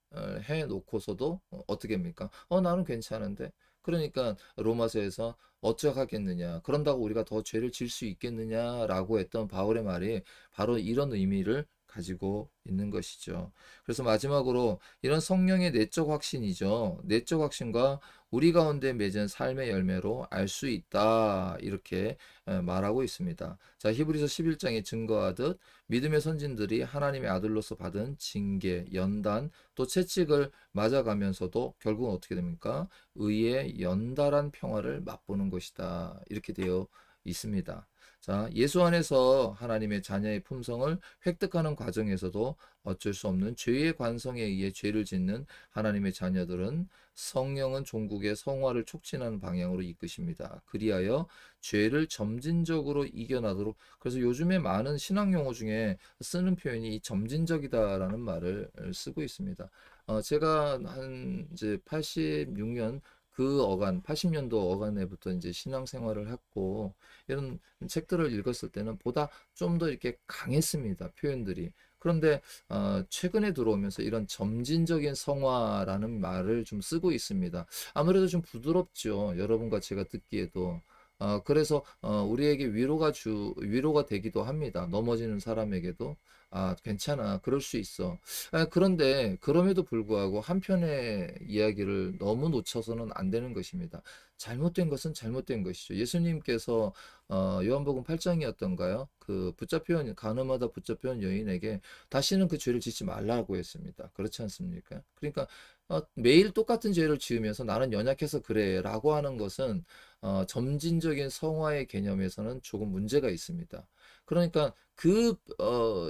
해놓고서도 어떻게 합니까? 나는 괜찮은데. 그러니까 로마서에서 어쩌하겠느냐. 그런다고 우리가 더 죄를 질 수 있겠느냐라고 했던 바울의 말이 바로 이런 의미를 가지고 있는 것이죠. 그래서 마지막으로 이런 성령의 내적 확신이죠. 내적 확신과 우리 가운데 맺은 삶의 열매로 알 수 있다. 이렇게 말하고 있습니다. 자, 히브리서 11장에 증거하듯 믿음의 선진들이 하나님의 아들로서 받은 징계, 연단, 또 채찍을 맞아가면서도 결국은 어떻게 됩니까? 의의 연달한 평화를 맛보는 것이다. 이렇게 되어 있습니다. 자, 예수 안에서 하나님의 자녀의 품성을 획득하는 과정에서도 어쩔 수 없는 죄의 관성에 의해 죄를 짓는 하나님의 자녀들은 성령은 종국의 성화를 촉진하는 방향으로 이끄십니다. 그리하여 죄를 점진적으로 이겨나도록. 그래서 요즘에 많은 신학 용어 중에 쓰는 표현이 점진적이다라는 말을 쓰고 있습니다. 제가 한 이제 86년 80년도 어간에부터 이제 신앙생활을 했고, 이런 책들을 읽었을 때는 보다 좀 더 이렇게 강했습니다. 표현들이. 그런데 최근에 들어오면서 이런 점진적인 성화라는 말을 좀 쓰고 있습니다. 아무래도 좀 부드럽죠. 여러분과 제가 듣기에도. 그래서 우리에게 위로가 되기도 합니다. 넘어지는 사람에게도 괜찮아. 그럴 수 있어. 그런데 그럼에도 불구하고 한편의 이야기를 너무 놓쳐서는 안 되는 것입니다. 잘못된 것은 잘못된 것이죠. 예수님께서 요한복음 8장이었던가요? 그 가늠하다 붙잡혀온 여인에게 다시는 그 죄를 짓지 말라고 했습니다. 그렇지 않습니까? 그러니까 매일 똑같은 죄를 지으면서 나는 연약해서 그래라고 하는 것은 점진적인 성화의 개념에서는 조금 문제가 있습니다. 그러니까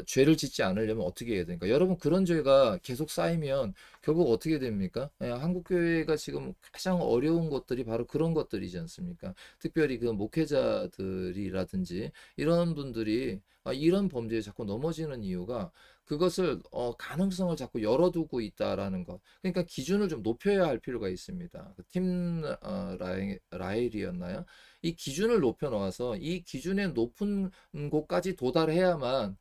죄를 짓지 않으려면 어떻게 해야 되니까? 여러분, 그런 죄가 계속 쌓이면 결국 어떻게 됩니까? 한국교회가 지금 가장 어려운 것들이 바로 그런 것들이지 않습니까? 특별히 그 목회자들이라든지 이런 분들이 이런 범죄에 자꾸 넘어지는 이유가 그것을 가능성을 자꾸 열어두고 있다라는 것. 그러니까 기준을 좀 높여야 할 필요가 있습니다. 라일이었나요? 이 기준을 높여 놓아서 이 기준의 높은 곳까지 도달해야만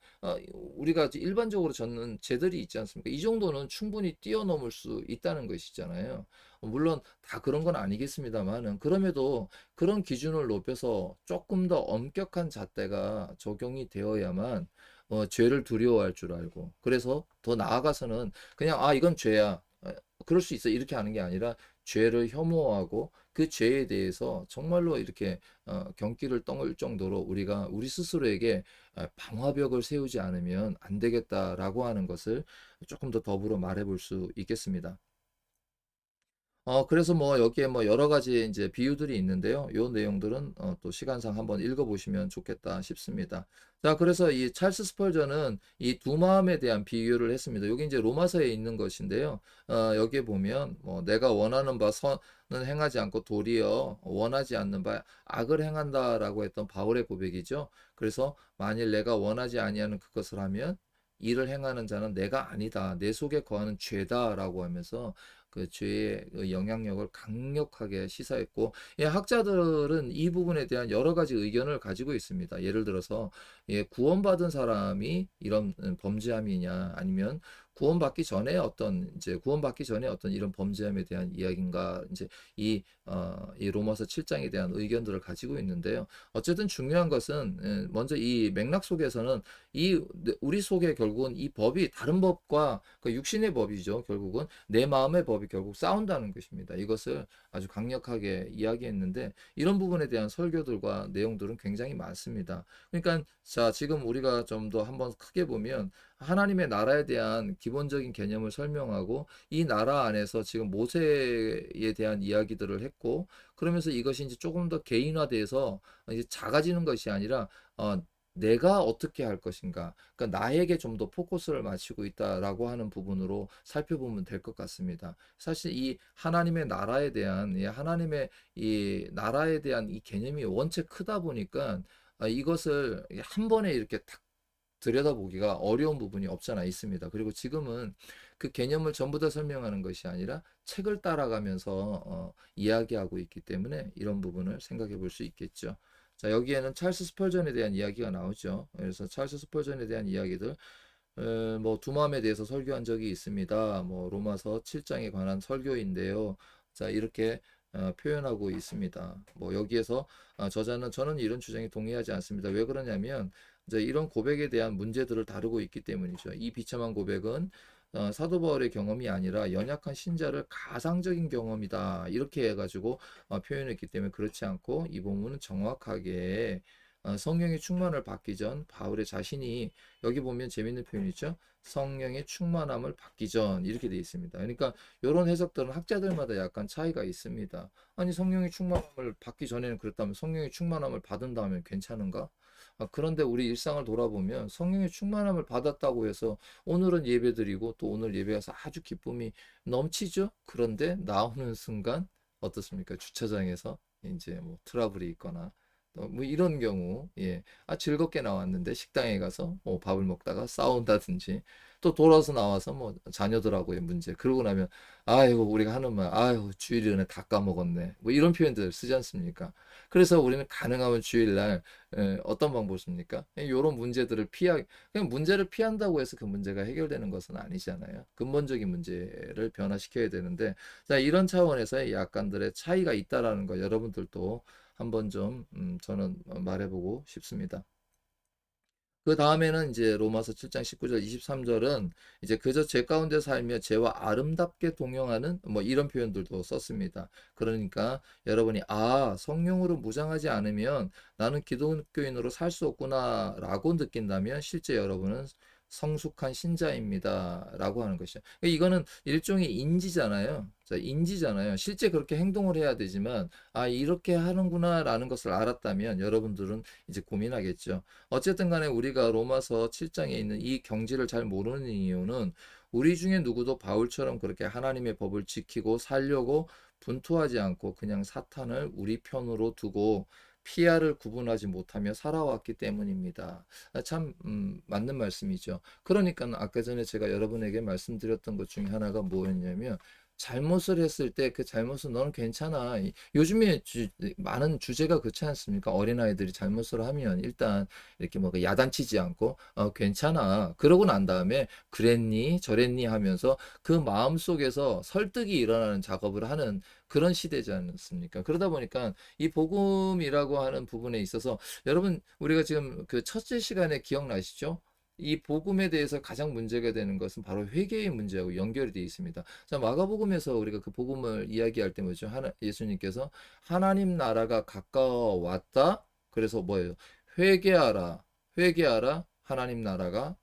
우리가 일반적으로 젓는 죄들이 있지 않습니까? 이 정도는 충분히 뛰어넘을 수 있다는 것이잖아요. 물론 다 그런 건 아니겠습니다만은 그럼에도 그런 기준을 높여서 조금 더 엄격한 잣대가 적용이 되어야만 죄를 두려워할 줄 알고, 그래서 더 나아가서는 그냥 이건 죄야. 그럴 수 있어. 이렇게 하는 게 아니라 죄를 혐오하고 그 죄에 대해서 정말로 이렇게 경기를 떠올 정도로 우리가 우리 스스로에게 방화벽을 세우지 않으면 안 되겠다라고 하는 것을 조금 더 더불어 말해 볼 수 있겠습니다. 그래서 뭐 여기에 뭐 여러 가지 이제 비유들이 있는데요. 요 내용들은 또 시간상 한번 읽어보시면 좋겠다 싶습니다. 자, 그래서 이 찰스 스펄전은 이 두 마음에 대한 비유를 했습니다. 여기 이제 로마서에 있는 것인데요. 여기에 보면 뭐 내가 원하는 바 선은 행하지 않고 도리어 원하지 않는 바 악을 행한다라고 했던 바울의 고백이죠. 그래서 만일 내가 원하지 아니하는 그것을 하면 이를 행하는 자는 내가 아니다. 내 속에 거하는 죄다라고 하면서 그 죄의 그 영향력을 강력하게 시사했고, 학자들은 이 부분에 대한 여러 가지 의견을 가지고 있습니다. 예를 들어서 구원받은 사람이 이런 범죄함이냐, 아니면 구원받기 전에 어떤 이런 범죄함에 대한 이야기인가, 이제 이 로마서 7장에 대한 의견들을 가지고 있는데요. 어쨌든 중요한 것은 먼저 이 맥락 속에서는 우리 속에 결국은 이 법이 다른 법과 그 육신의 법이죠. 결국은 내 마음의 법이 결국 싸운다는 것입니다. 이것을 아주 강력하게 이야기했는데, 이런 부분에 대한 설교들과 내용들은 굉장히 많습니다. 그러니까 자, 지금 우리가 좀 더 한번 크게 보면 하나님의 나라에 대한 기본적인 개념을 설명하고 이 나라 안에서 지금 모세에 대한 이야기들을 했고 그러면서 이것이 이제 조금 더 개인화돼서 이제 작아지는 것이 아니라 내가 어떻게 할 것인가. 그러니까 나에게 좀 더 포커스를 맞추고 있다라고 하는 부분으로 살펴보면 될 것 같습니다. 사실 이 하나님의 나라에 대한, 이 하나님의 이 나라에 대한 이 개념이 원체 크다 보니까 이것을 한 번에 이렇게 탁 들여다보기가 어려운 부분이 없잖아 있습니다. 그리고 지금은 그 개념을 전부 다 설명하는 것이 아니라 책을 따라가면서 이야기하고 있기 때문에 이런 부분을 생각해 볼 수 있겠죠. 자, 여기에는 찰스 스펄전에 대한 이야기가 나오죠. 그래서 찰스 스펄전에 대한 이야기들, 뭐 두마음에 대해서 설교한 적이 있습니다. 뭐 로마서 7장에 관한 설교인데요. 자, 이렇게 표현하고 있습니다. 뭐 여기에서 저자는 저는 이런 주장에 동의하지 않습니다. 왜 그러냐면 이제 이런 고백에 대한 문제들을 다루고 있기 때문이죠. 이 비참한 고백은 사도 바울의 경험이 아니라 연약한 신자를 가상적인 경험이다. 이렇게 해가지고 표현했기 때문에 그렇지 않고 이 본문은 정확하게 성령의 충만을 받기 전 바울의 자신이 여기 보면 재밌는 표현이 있죠. 성령의 충만함을 받기 전 이렇게 되어 있습니다. 그러니까 이런 해석들은 학자들마다 약간 차이가 있습니다. 아니 성령의 충만함을 받기 전에는 그랬다면 성령의 충만함을 받은 다음에 괜찮은가? 그런데 우리 일상을 돌아보면 성령의 충만함을 받았다고 해서 오늘은 예배드리고 또 오늘 예배에서 아주 기쁨이 넘치죠. 그런데 나오는 순간 어떻습니까? 주차장에서 이제 뭐 트러블이 있거나 뭐 이런 경우, 예. 즐겁게 나왔는데 식당에 가서 뭐 밥을 먹다가 싸운다든지 또 돌아서 나와서 뭐 자녀들하고의 문제. 그러고 나면, 아이고, 우리가 하는 말, 아이고, 주일 은혜 다 까먹었네. 뭐 이런 표현들 쓰지 않습니까? 그래서 우리는 가능하면 주일날, 어떤 방법을 씁니까? 이런 문제들을 그냥 문제를 피한다고 해서 그 문제가 해결되는 것은 아니잖아요. 근본적인 문제를 변화시켜야 되는데, 자, 이런 차원에서의 약간들의 차이가 있다라는 거 여러분들도 한번 좀 저는 말해보고 싶습니다. 그 다음에는 이제 로마서 7장 19절 23절은 이제 그저 죄 가운데 살며 죄와 아름답게 동행하는 뭐 이런 표현들도 썼습니다. 그러니까 여러분이 성령으로 무장하지 않으면 나는 기독교인으로 살 수 없구나라고 느낀다면 실제 여러분은 성숙한 신자입니다라고 하는 것이죠. 이거는 일종의 인지잖아요. 자, 인지잖아요. 실제 그렇게 행동을 해야 되지만 이렇게 하는구나라는 것을 알았다면 여러분들은 이제 고민하겠죠. 어쨌든 간에 우리가 로마서 7장에 있는 이 경지를 잘 모르는 이유는 우리 중에 누구도 바울처럼 그렇게 하나님의 법을 지키고 살려고 분투하지 않고 그냥 사탄을 우리 편으로 두고 피아를 구분하지 못하며 살아왔기 때문입니다. 참 맞는 말씀이죠. 그러니까 아까 전에 제가 여러분에게 말씀드렸던 것 중에 하나가 뭐였냐면 잘못을 했을 때 그 잘못은 너는 괜찮아. 요즘에 많은 주제가 그렇지 않습니까? 어린아이들이 잘못을 하면 일단 이렇게 뭐 야단치지 않고 괜찮아. 그러고 난 다음에 그랬니? 저랬니? 하면서 그 마음속에서 설득이 일어나는 작업을 하는 그런 시대지 않습니까? 그러다 보니까 이 복음이라고 하는 부분에 있어서 여러분 우리가 지금 그 첫째 시간에 기억나시죠? 이 복음에 대해서 가장 문제가 되는 것은 바로 회개의 문제하고 연결이 되어 있습니다. 자, 마가복음에서 우리가 그 복음을 이야기할 때 뭐죠? 예수님께서 하나님 나라가 가까워왔다. 그래서 뭐예요? 회개하라. 회개하라. 하나님 나라가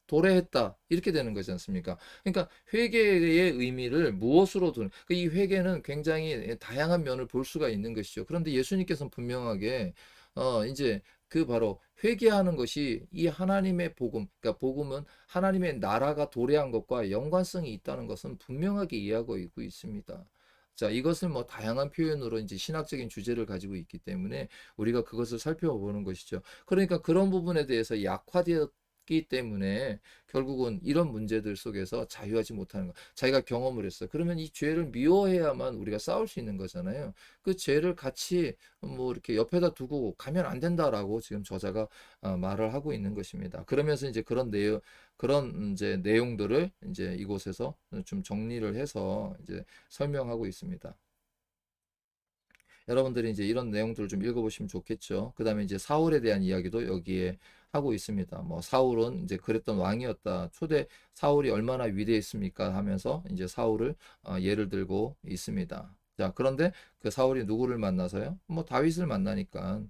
도래했다. 이렇게 되는 거지 않습니까? 그러니까 회개의 의미를 무엇으로 두는, 이 회개는 굉장히 다양한 면을 볼 수가 있는 것이죠. 그런데 예수님께서는 분명하게, 이제 그 바로 회개하는 것이 이 하나님의 복음, 그러니까 복음은 하나님의 나라가 도래한 것과 연관성이 있다는 것은 분명하게 이해하고 있습니다. 자, 이것을 뭐 다양한 표현으로 이제 신학적인 주제를 가지고 있기 때문에 우리가 그것을 살펴보는 것이죠. 그러니까 그런 부분에 대해서 약화되었기 때문에 결국은 이런 문제들 속에서 자유하지 못하는 거. 자기가 경험을 했어요. 그러면 이 죄를 미워해야만 우리가 싸울 수 있는 거잖아요. 그 죄를 같이 뭐 이렇게 옆에다 두고 가면 안 된다라고 지금 저자가 말을 하고 있는 것입니다. 그러면서 이제 그런 이제 내용들을 이제 이곳에서 좀 정리를 해서 이제 설명하고 있습니다. 여러분들이 이제 이런 내용들을 좀 읽어보시면 좋겠죠. 그 다음에 이제 사울에 대한 이야기도 여기에 하고 있습니다. 뭐 사울은 이제 그랬던 왕이었다. 초대 사울이 얼마나 위대했습니까? 하면서 이제 사울을 예를 들고 있습니다. 자, 그런데 그 사울이 누구를 만나서요? 뭐 다윗을 만나니까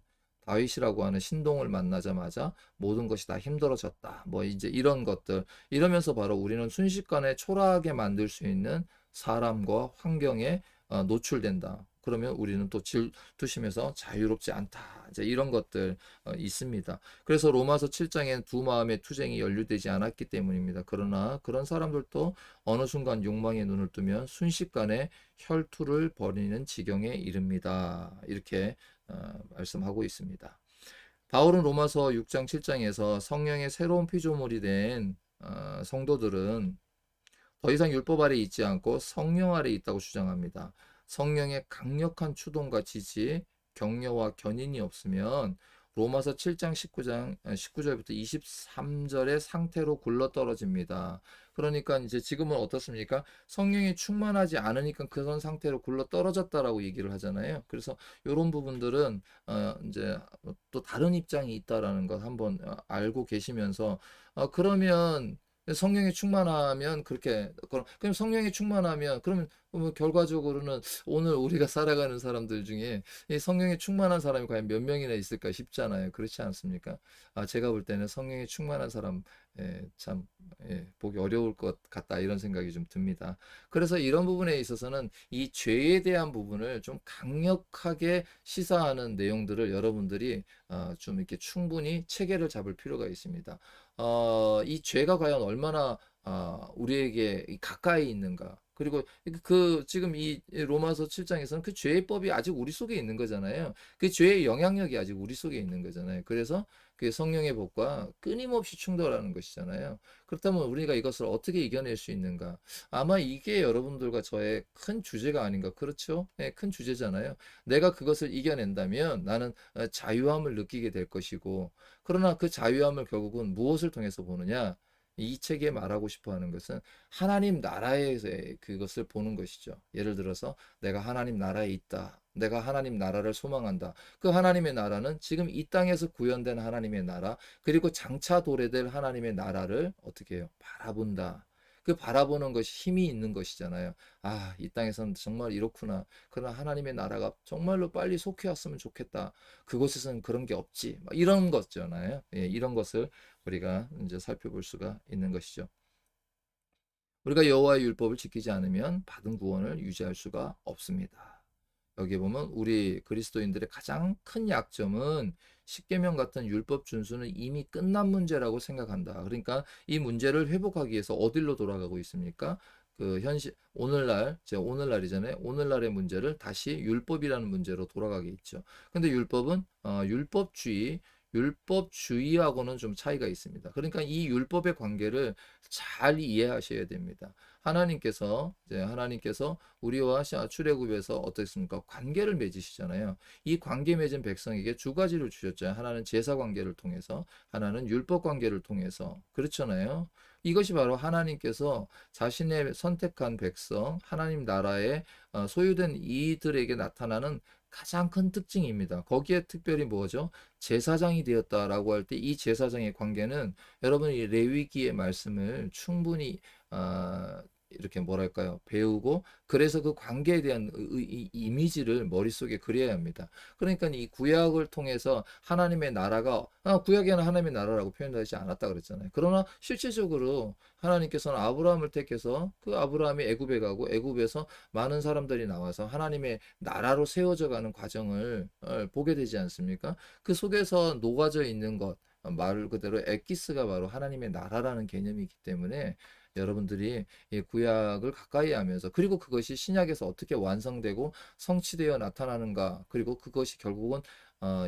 다윗이라고 하는 신동을 만나자마자 모든 것이 다 힘들어졌다. 뭐 이제 이런 것들 이러면서 바로 우리는 순식간에 초라하게 만들 수 있는 사람과 환경에 노출된다. 그러면 우리는 또 질투심에서 자유롭지 않다. 이제 이런 것들 있습니다. 그래서 로마서 7장엔 두 마음의 투쟁이 연루되지 않았기 때문입니다. 그러나 그런 사람들도 어느 순간 욕망의 눈을 뜨면 순식간에 혈투를 벌이는 지경에 이릅니다. 이렇게 말씀하고 있습니다. 바울은 로마서 6장 7장에서 성령의 새로운 피조물이 된 성도들은 더 이상 율법 아래 있지 않고 성령 아래 있다고 주장합니다. 성령의 강력한 추동과 지지, 격려와 견인이 없으면 로마서 7장 19절부터 23절의 상태로 굴러떨어집니다. 그러니까 이제 지금은 어떻습니까? 성령이 충만하지 않으니까 그런 상태로 굴러떨어졌다라고 얘기를 하잖아요. 그래서 이런 부분들은 이제 또 다른 입장이 있다라는 것 한번 알고 계시면서 그러면 성령이 충만하면 그럼 성령이 충만하면 그러면 뭐 결과적으로는 오늘 우리가 살아가는 사람들 중에 이 성령이 충만한 사람이 과연 몇 명이나 있을까 싶잖아요. 그렇지 않습니까? 제가 볼 때는 성령이 충만한 사람 참 보기 어려울 것 같다 이런 생각이 좀 듭니다. 그래서 이런 부분에 있어서는 이 죄에 대한 부분을 좀 강력하게 시사하는 내용들을 여러분들이 좀 이렇게 충분히 체계를 잡을 필요가 있습니다. 이 죄가 과연 얼마나 우리에게 가까이 있는가. 그리고 지금 이 로마서 7장에서는 그 죄의 법이 아직 우리 속에 있는 거잖아요. 그 죄의 영향력이 아직 우리 속에 있는 거잖아요. 그래서 그 성령의 법과 끊임없이 충돌하는 것이잖아요. 그렇다면 우리가 이것을 어떻게 이겨낼 수 있는가? 아마 이게 여러분들과 저의 큰 주제가 아닌가. 그렇죠? 네, 큰 주제잖아요. 내가 그것을 이겨낸다면 나는 자유함을 느끼게 될 것이고, 그러나 그 자유함을 결국은 무엇을 통해서 보느냐? 이 책에 말하고 싶어 하는 것은 하나님 나라에서 그것을 보는 것이죠. 예를 들어서 내가 하나님 나라에 있다. 내가 하나님 나라를 소망한다. 그 하나님의 나라는 지금 이 땅에서 구현된 하나님의 나라, 그리고 장차 도래될 하나님의 나라를 어떻게 해요? 바라본다. 그 바라보는 것이 힘이 있는 것이잖아요. 이 땅에서는 정말 이렇구나. 그러나 하나님의 나라가 정말로 빨리 속해 왔으면 좋겠다. 그곳에서는 그런 게 없지. 이런 것잖아요. 예, 이런 것을 우리가 이제 살펴볼 수가 있는 것이죠. 우리가 여호와의 율법을 지키지 않으면 받은 구원을 유지할 수가 없습니다. 여기 보면 우리 그리스도인들의 가장 큰 약점은 십계명 같은 율법 준수는 이미 끝난 문제라고 생각한다. 그러니까 이 문제를 회복하기 위해서 어디로 돌아가고 있습니까? 그 현실 오늘날 제 오늘날이잖아요. 오늘날의 문제를 다시 율법이라는 문제로 돌아가게 있죠. 근데 율법은 율법주의하고는 좀 차이가 있습니다. 그러니까 이 율법의 관계를 잘 이해하셔야 됩니다. 하나님께서 우리와 출애굽에서 어떻습니까? 관계를 맺으시잖아요. 이 관계 맺은 백성에게 두 가지를 주셨죠. 하나는 제사 관계를 통해서, 하나는 율법 관계를 통해서. 그렇잖아요. 이것이 바로 하나님께서 자신의 선택한 백성, 하나님 나라의 소유된 이들에게 나타나는 가장 큰 특징입니다. 거기에 특별히 뭐죠? 제사장이 되었다라고 할 때 이 제사장의 관계는 여러분이 레위기의 말씀을 충분히 이렇게 뭐랄까요? 배우고 그래서 그 관계에 대한 이미지를 머릿속에 그려야 합니다. 그러니까 이 구약을 통해서 하나님의 나라가 구약에는 하나님의 나라라고 표현하지 않았다 그랬잖아요. 그러나 실질적으로 하나님께서는 아브라함을 택해서 그 아브라함이 애굽에 가고 애굽에서 많은 사람들이 나와서 하나님의 나라로 세워져 가는 과정을 보게 되지 않습니까? 그 속에서 녹아져 있는 것 말 그대로 엑기스가 바로 하나님의 나라라는 개념이기 때문에 여러분들이 이 구약을 가까이 하면서 그리고 그것이 신약에서 어떻게 완성되고 성취되어 나타나는가 그리고 그것이 결국은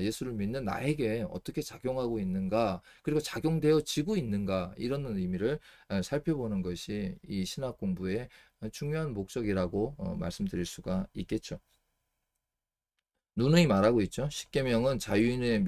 예수를 믿는 나에게 어떻게 작용하고 있는가 그리고 작용되어지고 있는가 이런 의미를 살펴보는 것이 이 신학 공부의 중요한 목적이라고 말씀드릴 수가 있겠죠. 누누이 말하고 있죠. 십계명은 자유인의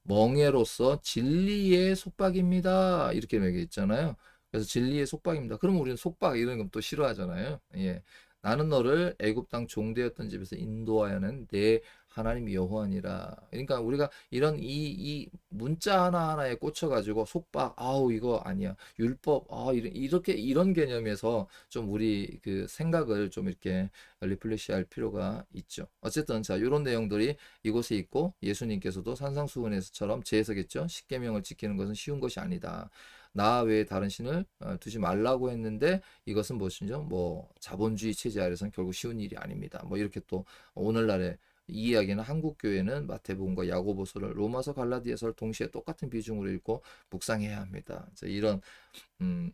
멍에로서 진리의 속박입니다. 이렇게 얘기했잖아요. 그래서 진리의 속박입니다. 그러면 우리는 속박 이런 건 또 싫어하잖아요. 예. 나는 너를 애굽 땅 종되었던 집에서 인도하여는 내 하나님이 여호와니라. 그러니까 우리가 이런 이 문자 하나하나에 꽂혀가지고 속박, 아우, 이거 아니야. 율법, 이렇게, 이런 개념에서 좀 우리 그 생각을 좀 이렇게 리플레시 할 필요가 있죠. 어쨌든, 자, 이런 내용들이 이곳에 있고, 예수님께서도 산상수훈에서처럼 제에서겠죠. 십계명을 지키는 것은 쉬운 것이 아니다. 나 외에 다른 신을 두지 말라고 했는데, 이것은 무엇이죠? 뭐 자본주의 체제 아래서는 결국 쉬운 일이 아닙니다. 뭐 이렇게 또 오늘날의 이 이야기는 한국 교회는 마태복음과 야고보서를 로마서 갈라디아서를 동시에 똑같은 비중으로 읽고 묵상해야 합니다. 이런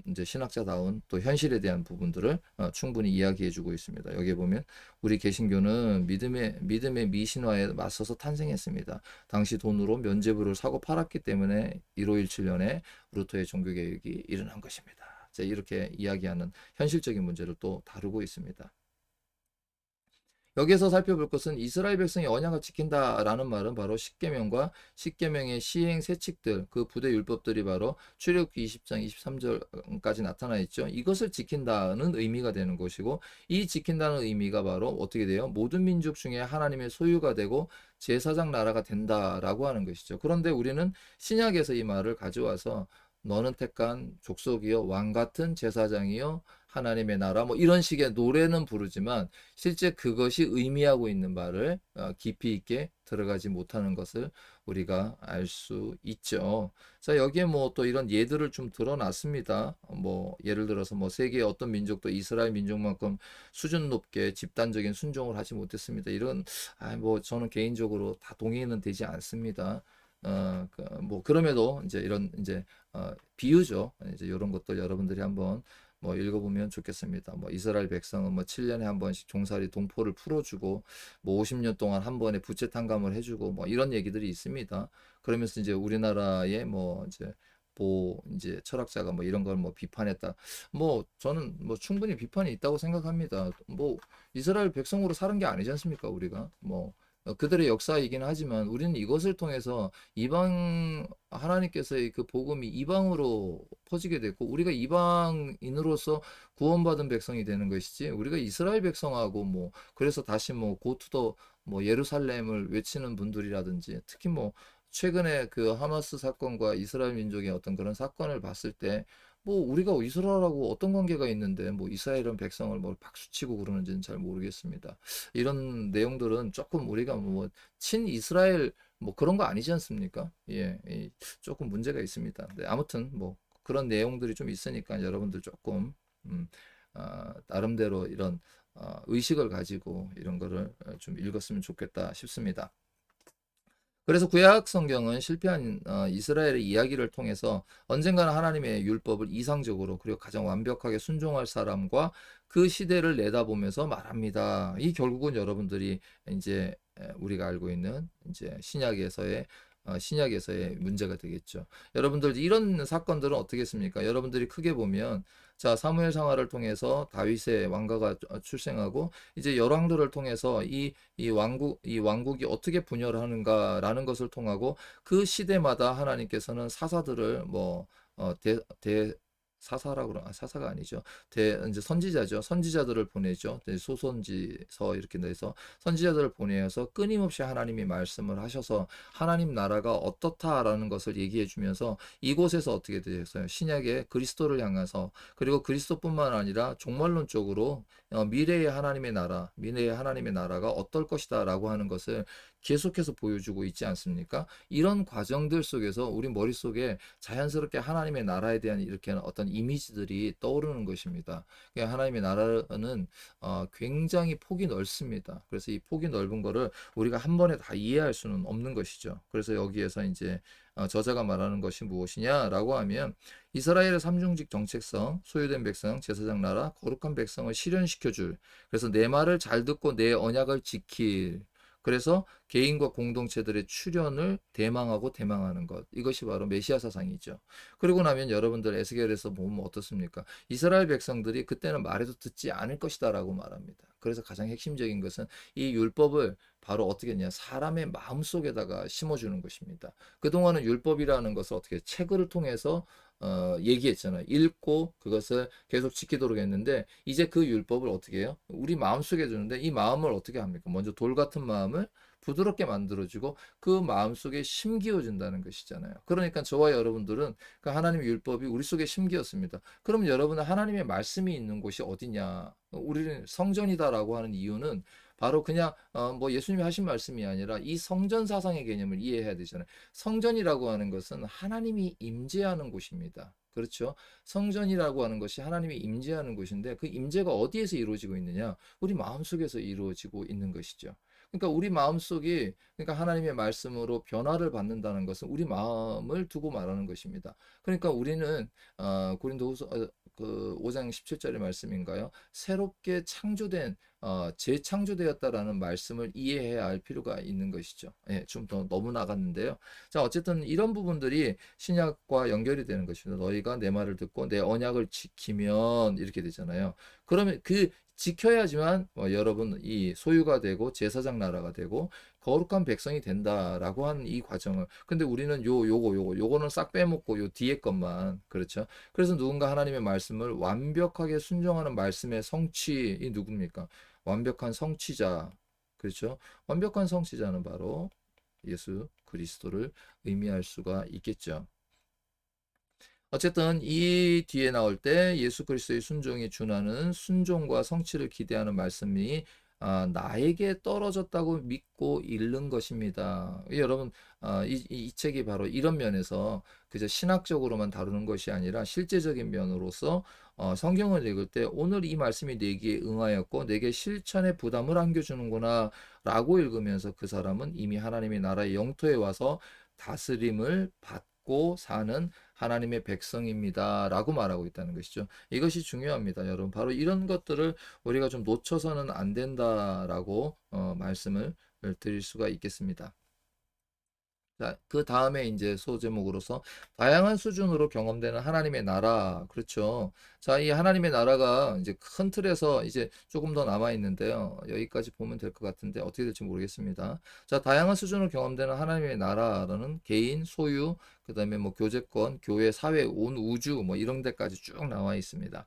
이제 신학자다운 또 현실에 대한 부분들을 충분히 이야기해주고 있습니다. 여기에 보면 우리 개신교는 믿음의 미신화에 맞서서 탄생했습니다. 당시 돈으로 면죄부를 사고 팔았기 때문에 1517년에 루터의 종교개혁이 일어난 것입니다. 이렇게 이야기하는 현실적인 문제를 또 다루고 있습니다. 여기에서 살펴볼 것은 이스라엘 백성이 언약을 지킨다라는 말은 바로 십계명과 십계명의 시행 세칙들, 그 부대 율법들이 바로 출애굽기 20장 23절까지 나타나 있죠. 이것을 지킨다는 의미가 되는 것이고, 이 지킨다는 의미가 바로 어떻게 돼요? 모든 민족 중에 하나님의 소유가 되고 제사장 나라가 된다라고 하는 것이죠. 그런데 우리는 신약에서 이 말을 가져와서 너는 택한 족속이요 왕 같은 제사장이요 하나님의 나라, 뭐 이런 식의 노래는 부르지만 실제 그것이 의미하고 있는 바를 깊이 있게 들어가지 못하는 것을 우리가 알 수 있죠. 자, 여기에 뭐 또 이런 예들을 좀 드러났습니다. 뭐 예를 들어서 뭐 세계의 어떤 민족도 이스라엘 민족만큼 수준 높게 집단적인 순종을 하지 못했습니다. 이런 뭐 저는 개인적으로 다 동의는 되지 않습니다. 뭐 그럼에도 이제 이런 이제 비유죠. 이제 이런 것들 여러분들이 한번 뭐 읽어보면 좋겠습니다. 뭐 이스라엘 백성은 뭐 7년에 한 번씩 종살이 동포를 풀어주고 뭐 50년 동안 한 번에 부채 탕감을 해주고 뭐 이런 얘기들이 있습니다. 그러면서 이제 우리나라의 뭐 이제 철학자가 뭐 이런 걸 뭐 비판했다. 뭐 저는 뭐 충분히 비판이 있다고 생각합니다. 뭐 이스라엘 백성으로 사는 게 아니지 않습니까? 우리가 뭐 그들의 역사이긴 하지만 우리는 이것을 통해서 이방 하나님께서의 그 복음이 이방으로 퍼지게 됐고 우리가 이방인으로서 구원받은 백성이 되는 것이지 우리가 이스라엘 백성하고 뭐 그래서 다시 뭐 고투더 뭐 예루살렘을 외치는 분들이라든지 특히 뭐 최근에 그 하마스 사건과 이스라엘 민족의 어떤 그런 사건을 봤을 때 뭐 우리가 이스라엘하고 어떤 관계가 있는데 뭐 이스라엘은 백성을 뭐 박수치고 그러는지는 잘 모르겠습니다. 이런 내용들은 조금 우리가 뭐 친이스라엘 뭐 그런 거 아니지 않습니까? 예, 조금 문제가 있습니다. 네, 아무튼 뭐 그런 내용들이 좀 있으니까 여러분들 조금 음, 나름대로 이런 의식을 가지고 이런 거를 좀 읽었으면 좋겠다 싶습니다. 그래서 구약 성경은 실패한 이스라엘의 이야기를 통해서 언젠가는 하나님의 율법을 이상적으로 그리고 가장 완벽하게 순종할 사람과 그 시대를 내다보면서 말합니다. 이 결국은 여러분들이 이제 우리가 알고 있는 이제 신약에서의 문제가 되겠죠. 여러분들 이런 사건들은 어떻게 했습니까? 여러분들이 크게 보면 자 사무엘 상하를 통해서 다윗의 왕가가 출생하고 이제 열왕들을 통해서 이 왕국이 어떻게 분열하는가라는 것을 통하고 그 시대마다 하나님께서는 사사들을 뭐 사사라고 사사가 아니죠. 이제 선지자죠. 선지자들을 보내죠. 소선지서 이렇게 내서 선지자들을 보내서 끊임없이 하나님이 말씀을 하셔서 하나님 나라가 어떻다라는 것을 얘기해 주면서 이곳에서 어떻게 되었어요? 신약의 그리스도를 향해서 그리고 그리스도뿐만 아니라 종말론적으로 미래의 하나님의 나라가 어떨 것이다라고 하는 것을 계속해서 보여주고 있지 않습니까? 이런 과정들 속에서 우리 머릿속에 자연스럽게 하나님의 나라에 대한 이렇게 어떤 이미지들이 떠오르는 것입니다. 하나님의 나라는 굉장히 폭이 넓습니다. 그래서 이 폭이 넓은 거를 우리가 한 번에 다 이해할 수는 없는 것이죠. 그래서 여기에서 이제 저자가 말하는 것이 무엇이냐라고 하면 이스라엘의 삼중직 정책성, 소유된 백성, 제사장 나라, 거룩한 백성을 실현시켜 줄. 그래서 내 말을 잘 듣고 내 언약을 지킬. 그래서 개인과 공동체들의 출현을 대망하고 대망하는 것. 이것이 바로 메시아 사상이죠. 그리고 나면 여러분들 에스겔에서 보면 어떻습니까? 이스라엘 백성들이 그때는 말해도 듣지 않을 것이다라고 말합니다. 그래서 가장 핵심적인 것은 이 율법을 바로 어떻게 했냐? 사람의 마음속에다가 심어주는 것입니다. 그동안은 율법이라는 것을 어떻게 책을 통해서 얘기했잖아요. 읽고 그것을 계속 지키도록 했는데 이제 그 율법을 어떻게 해요? 우리 마음속에 주는데 이 마음을 어떻게 합니까? 먼저 돌 같은 마음을 부드럽게 만들어주고 그 마음속에 심기어준다는 것이잖아요. 그러니까 저와 여러분들은 그 하나님의 율법이 우리 속에 심기었습니다. 그럼 여러분은 하나님의 말씀이 있는 곳이 어디냐? 우리는 성전이다라고 하는 이유는 바로 그냥 뭐 예수님이 하신 말씀이 아니라 이 성전 사상의 개념을 이해해야 되잖아요. 성전이라고 하는 것은 하나님이 임재하는 곳입니다. 그렇죠? 성전이라고 하는 것이 하나님이 임재하는 곳인데 그 임재가 어디에서 이루어지고 있느냐? 우리 마음속에서 이루어지고 있는 것이죠. 그러니까 우리 마음속이 그러니까 하나님의 말씀으로 변화를 받는다는 것은 우리 마음을 두고 말하는 것입니다. 그러니까 우리는 고린도후서 그 5장 17절의 말씀인가요? 새롭게 창조된 재창조되었다라는 말씀을 이해해야 할 필요가 있는 것이죠. 예, 좀 더 너무 나갔는데요. 자, 어쨌든 이런 부분들이 신약과 연결이 되는 것입니다. 너희가 내 말을 듣고 내 언약을 지키면 이렇게 되잖아요. 그러면 그 지켜야지만 여러분 이 소유가 되고 제사장 나라가 되고 거룩한 백성이 된다라고 하는 이 과정을 근데 우리는 요거는 싹 빼먹고 요 뒤에 것만 그렇죠. 그래서 누군가 하나님의 말씀을 완벽하게 순종하는 말씀의 성취이 누굽니까? 완벽한 성취자 그렇죠. 완벽한 성취자는 바로 예수 그리스도를 의미할 수가 있겠죠. 어쨌든 이 뒤에 나올 때 예수 그리스도의 순종이 준하는 순종과 성취를 기대하는 말씀이 나에게 떨어졌다고 믿고 읽는 것입니다. 여러분, 이 책이 바로 이런 면에서 그저 신학적으로만 다루는 것이 아니라 실제적인 면으로서 성경을 읽을 때 오늘 이 말씀이 내게 응하였고 내게 실천에 부담을 안겨주는구나 라고 읽으면서 그 사람은 이미 하나님의 나라의 영토에 와서 다스림을 받고 사는 하나님의 백성입니다. 라고 말하고 있다는 것이죠. 이것이 중요합니다. 여러분, 바로 이런 것들을 우리가 좀 놓쳐서는 안 된다라고 말씀을 드릴 수가 있겠습니다. 자, 그 다음에 이제 소제목으로서 다양한 수준으로 경험되는 하나님의 나라. 그렇죠. 자, 이 하나님의 나라가 이제 큰 틀에서 이제 조금 더 남아 있는데요. 여기까지 보면 될 것 같은데 어떻게 될지 모르겠습니다. 자, 다양한 수준으로 경험되는 하나님의 나라라는 개인, 소유, 그다음에 뭐 교제권, 교회, 사회, 온 우주 뭐 이런 데까지 쭉 나와 있습니다.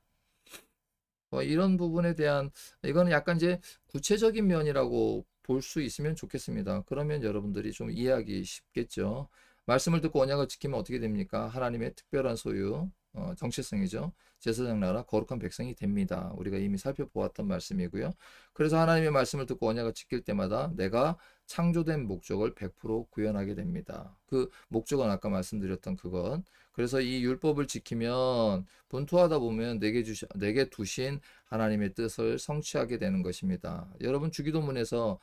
이런 부분에 대한 이거는 약간 이제 구체적인 면이라고 볼 수 있으면 좋겠습니다. 그러면 여러분들이 좀 이해하기 쉽겠죠. 말씀을 듣고 언약을 지키면 어떻게 됩니까? 하나님의 특별한 소유, 정체성이죠. 제사장 나라, 거룩한 백성이 됩니다. 우리가 이미 살펴보았던 말씀이고요. 그래서 하나님의 말씀을 듣고 언약을 지킬 때마다 내가 창조된 목적을 100% 구현하게 됩니다. 그 목적은 아까 말씀드렸던 그것. 그래서 이 율법을 지키면 분투하다 보면 내게 두신 하나님의 뜻을 성취하게 되는 것입니다. 여러분 주기도문에서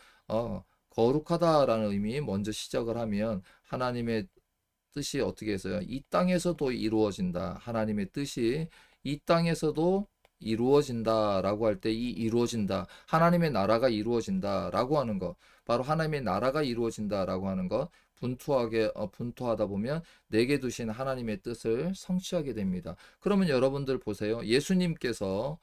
거룩하다라는 의미 먼저 시작을 하면 하나님의 뜻이 어떻게 해서요? 이 땅에서도 이루어진다. 하나님의 뜻이 이 땅에서도 이루어진다라고 할 때 이 이루어진다. 하나님의 나라가 이루어진다라고 하는 것. 바로 하나님의 나라가 이루어진다라고 하는 것. 분투하다 보면 내게 두신 하나님의 뜻을 성취하게 됩니다. 그러면 여러분들 보세요. 예수님께서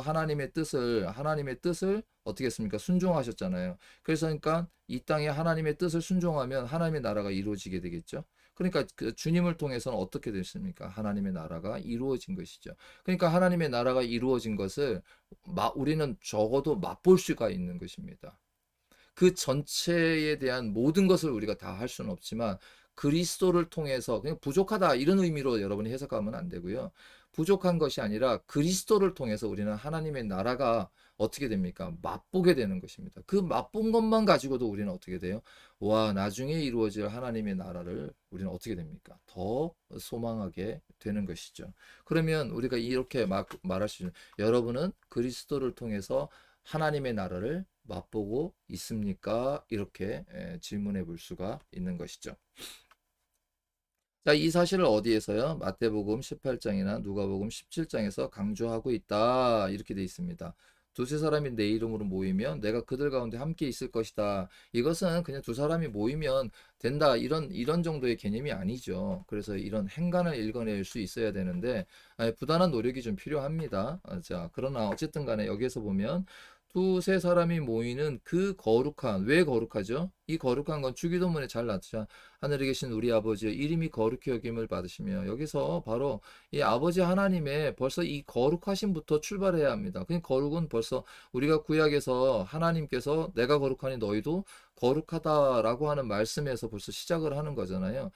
하나님의 뜻을 어떻게 했습니까? 순종하셨잖아요. 그래서 그러니까 이 땅에 하나님의 뜻을 순종하면 하나님의 나라가 이루어지게 되겠죠. 그러니까 그 주님을 통해서는 어떻게 됐습니까? 하나님의 나라가 이루어진 것이죠. 그러니까 하나님의 나라가 이루어진 것을 우리는 적어도 맛볼 수가 있는 것입니다. 그 전체에 대한 모든 것을 우리가 다 할 수는 없지만 그리스도를 통해서 그냥 부족하다 이런 의미로 여러분이 해석하면 안 되고요. 부족한 것이 아니라 그리스도를 통해서 우리는 하나님의 나라가 어떻게 됩니까? 맛보게 되는 것입니다. 그 맛본 것만 가지고도 우리는 어떻게 돼요? 와, 나중에 이루어질 하나님의 나라를 우리는 어떻게 됩니까? 더 소망하게 되는 것이죠. 그러면 우리가 이렇게 말할 수 있는 여러분은 그리스도를 통해서 하나님의 나라를 맛보고 있습니까? 이렇게 질문해 볼 수가 있는 것이죠. 자, 이 사실을 어디에서요? 마태복음 18장이나 누가복음 17장에서 강조하고 있다. 이렇게 돼 있습니다. 두세 사람이 내 이름으로 모이면 내가 그들 가운데 함께 있을 것이다. 이것은 그냥 두 사람이 모이면 된다. 이런 정도의 개념이 아니죠. 그래서 이런 행간을 읽어낼 수 있어야 되는데, 부단한 노력이 좀 필요합니다. 자, 그러나 어쨌든 간에 여기에서 보면 두세 사람이 모이는 그 거룩한, 왜 거룩하죠? 이 거룩한 건 주기도문에 잘 나타나 하늘에 계신 우리 아버지의 이름이 거룩히 여김을 받으시며 여기서 바로 이 아버지 하나님의 벌써 이 거룩하심부터 출발해야 합니다. 그 거룩은 벌써 우리가 구약에서 하나님께서 내가 거룩하니 너희도 거룩하다라고 하는 말씀에서 벌써 시작을 하는 거잖아요.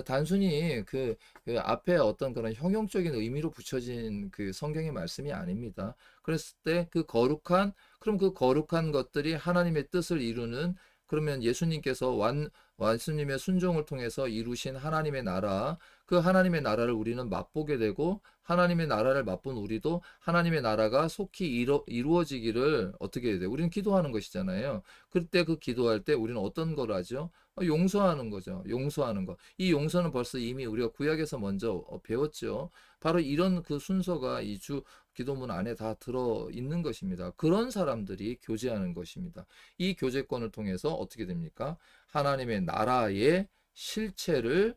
단순히 그 앞에 어떤 그런 형용적인 의미로 붙여진 그 성경의 말씀이 아닙니다. 그랬을 때 그럼 그 거룩한 것들이 하나님의 뜻을 이루는, 그러면 예수님께서 예수님의 순종을 통해서 이루신 하나님의 나라, 그 하나님의 나라를 우리는 맛보게 되고, 하나님의 나라를 맛본 우리도 하나님의 나라가 속히 이루어지기를 어떻게 해야 돼요? 우리는 기도하는 것이잖아요. 그때 그 기도할 때 우리는 어떤 걸 하죠? 용서하는 거죠. 용서하는 거. 이 용서는 벌써 이미 우리가 구약에서 먼저 배웠죠. 바로 이런 그 순서가 이 주 기도문 안에 다 들어 있는 것입니다. 그런 사람들이 교제하는 것입니다. 이 교제권을 통해서 어떻게 됩니까? 하나님의 나라의 실제를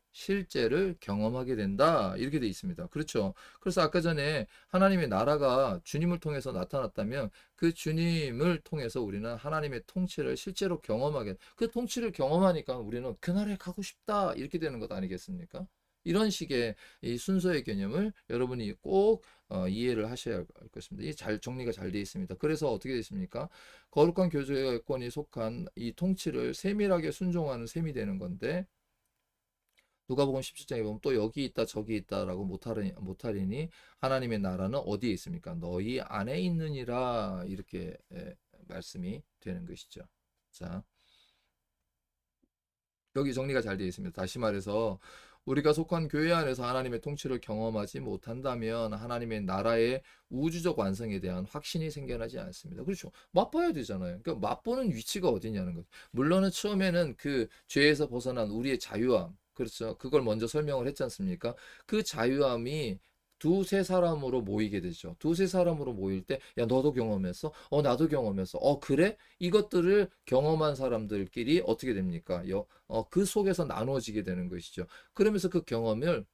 경험하게 된다. 이렇게 돼 있습니다. 그렇죠. 그래서 아까 전에 하나님의 나라가 주님을 통해서 나타났다면 그 주님을 통해서 우리는 하나님의 통치를 실제로 그 통치를 경험하니까 우리는 그 나라에 가고 싶다. 이렇게 되는 것 아니겠습니까? 이런 식의 이 순서의 개념을 여러분이 꼭 이해를 하셔야 할 것입니다. 정리가 잘 되어 있습니다. 그래서 어떻게 되십니까? 거룩한 교제권이 속한 이 통치를 세밀하게 순종하는 셈이 되는 건데, 누가복음 17장에 보면 또 여기 있다 저기 있다라고 못하리니 하나님의 나라는 어디에 있습니까? 너희 안에 있느니라, 이렇게 말씀이 되는 것이죠. 자, 여기 정리가 잘 되어 있습니다. 다시 말해서 우리가 속한 교회 안에서 하나님의 통치를 경험하지 못한다면 하나님의 나라의 우주적 완성에 대한 확신이 생겨나지 않습니다. 그렇죠. 맛봐야 되잖아요. 그러니까 맛보는 위치가 어디냐는 거죠. 물론은 처음에는 그 죄에서 벗어난 우리의 자유함, 그렇죠. 그걸 먼저 설명을 했지 않습니까? 그 자유함이 두세 사람으로 모이게 되죠. 두세 사람으로 모일 때, 야, 너도 경험했어? 나도 경험했어. 그래? 이것들을 경험한 사람들끼리 어떻게 됩니까? 그 속에서 나누어지게 되는 것이죠. 그러면서 그 경험을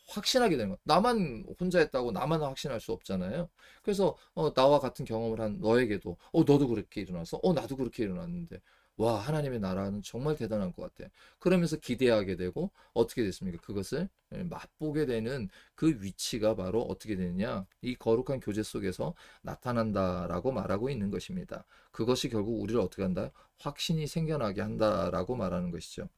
확신하게 되는 거예요. 나만 혼자 했다고 나만 확신할 수 없잖아요. 그래서 나와 같은 경험을 한 너에게도 너도 그렇게 일어났어? 나도 그렇게 일어났는데 와, 하나님의 나라는 정말 대단한 것 같아. 그러면서 기대하게 되고 어떻게 됐습니까? 그것을 맛보게 되는 그 위치가 바로 어떻게 되느냐? 이 거룩한 교제 속에서 나타난다라고 말하고 있는 것입니다. 그것이 결국 우리를 어떻게 한다? 확신이 생겨나게 한다라고 말하는 것이죠.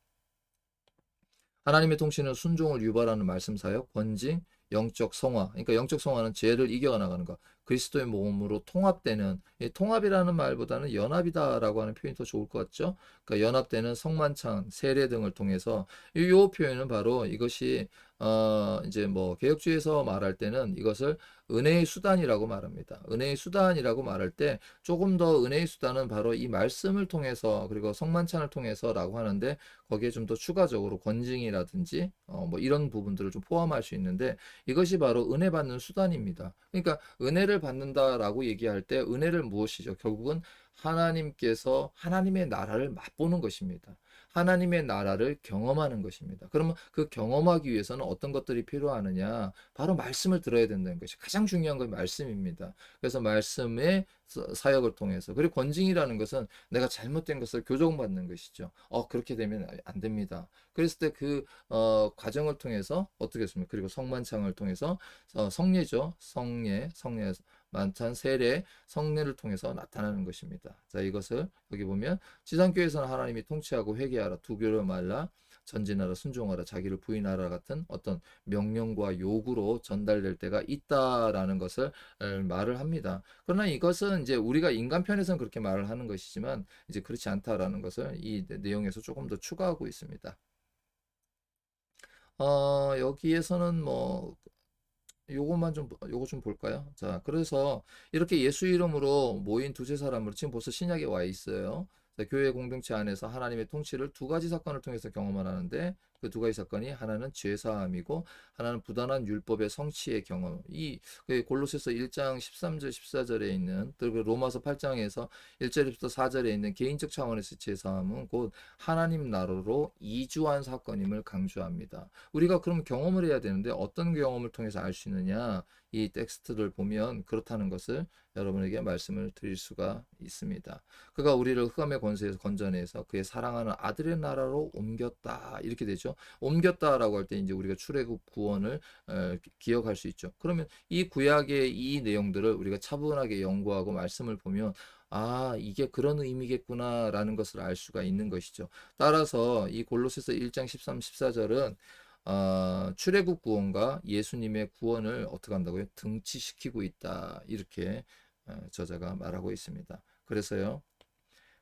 하나님의 통치는 순종을 유발하는 말씀사역, 권징, 영적 성화. 그러니까 영적 성화는 죄를 이겨나가는 것. 그리스도의 몸으로 통합되는, 이 통합이라는 말보다는 연합이다라고 하는 표현이 더 좋을 것 같죠? 그러니까 연합되는 성만찬, 세례 등을 통해서 이 표현은 바로 이것이 이제 뭐 개혁주의에서 말할 때는 이것을 은혜의 수단이라고 말합니다. 은혜의 수단이라고 말할 때 조금 더 은혜의 수단은 바로 이 말씀을 통해서 그리고 성만찬을 통해서라고 하는데, 거기에 좀 더 추가적으로 권징이라든지 뭐 이런 부분들을 좀 포함할 수 있는데, 이것이 바로 은혜 받는 수단입니다. 그러니까 은혜를 받는다라고 얘기할 때 은혜를 무엇이죠? 결국은 하나님께서 하나님의 나라를 맛보는 것입니다. 하나님의 나라를 경험하는 것입니다. 그러면 그 경험하기 위해서는 어떤 것들이 필요하느냐? 바로 말씀을 들어야 된다는 것이 가장 중요한 건 말씀입니다. 그래서 말씀의 사역을 통해서, 그리고 권징이라는 것은 내가 잘못된 것을 교정받는 것이죠. 그렇게 되면 안 됩니다. 그랬을 때 그 과정을 통해서 어떻게 했습니까? 그리고 성만찬을 통해서 성례죠. 성례, 만찬, 세례, 성례를 통해서 나타나는 것입니다. 자, 이것을 여기 보면 지상교회에서는 하나님이 통치하고 회개하라, 두 교를 말라, 전진하라, 순종하라, 자기를 부인하라 같은 어떤 명령과 요구로 전달될 때가 있다라는 것을 말을 합니다. 그러나 이것은 이제 우리가 인간 편에서는 그렇게 말을 하는 것이지만 이제 그렇지 않다라는 것을 이 내용에서 조금 더 추가하고 있습니다. 여기에서는 뭐 요거 좀 볼까요? 자, 그래서 이렇게 예수 이름으로 모인 두세 사람으로 지금 벌써 신약에 와 있어요. 자, 교회 공동체 안에서 하나님의 통치를 두 가지 사건을 통해서 경험을 하는데, 그 두 가지 사건이 하나는 죄사함이고 하나는 부단한 율법의 성취의 경험. 그 골로새서 1장 13절 14절에 있는, 그리고 로마서 8장에서 1절부터 4절에 있는 개인적 차원에서 죄사함은 곧 하나님 나라로 이주한 사건임을 강조합니다. 우리가 그럼 경험을 해야 되는데 어떤 경험을 통해서 알 수 있느냐? 이 텍스트를 보면 그렇다는 것을 여러분에게 말씀을 드릴 수가 있습니다. 그가 우리를 흑암의 권세에서 건져내서 그의 사랑하는 아들의 나라로 옮겼다. 이렇게 되죠. 옮겼다라고 할 때 이제 우리가 출애굽 구원을 기억할 수 있죠. 그러면 이 구약의 이 내용들을 우리가 차분하게 연구하고 말씀을 보면 아, 이게 그런 의미겠구나라는 것을 알 수가 있는 것이죠. 따라서 이 골로새서 1장 13, 14절은 출애굽 구원과 예수님의 구원을 어떻게 한다고요? 등치시키고 있다. 이렇게 저자가 말하고 있습니다. 그래서요.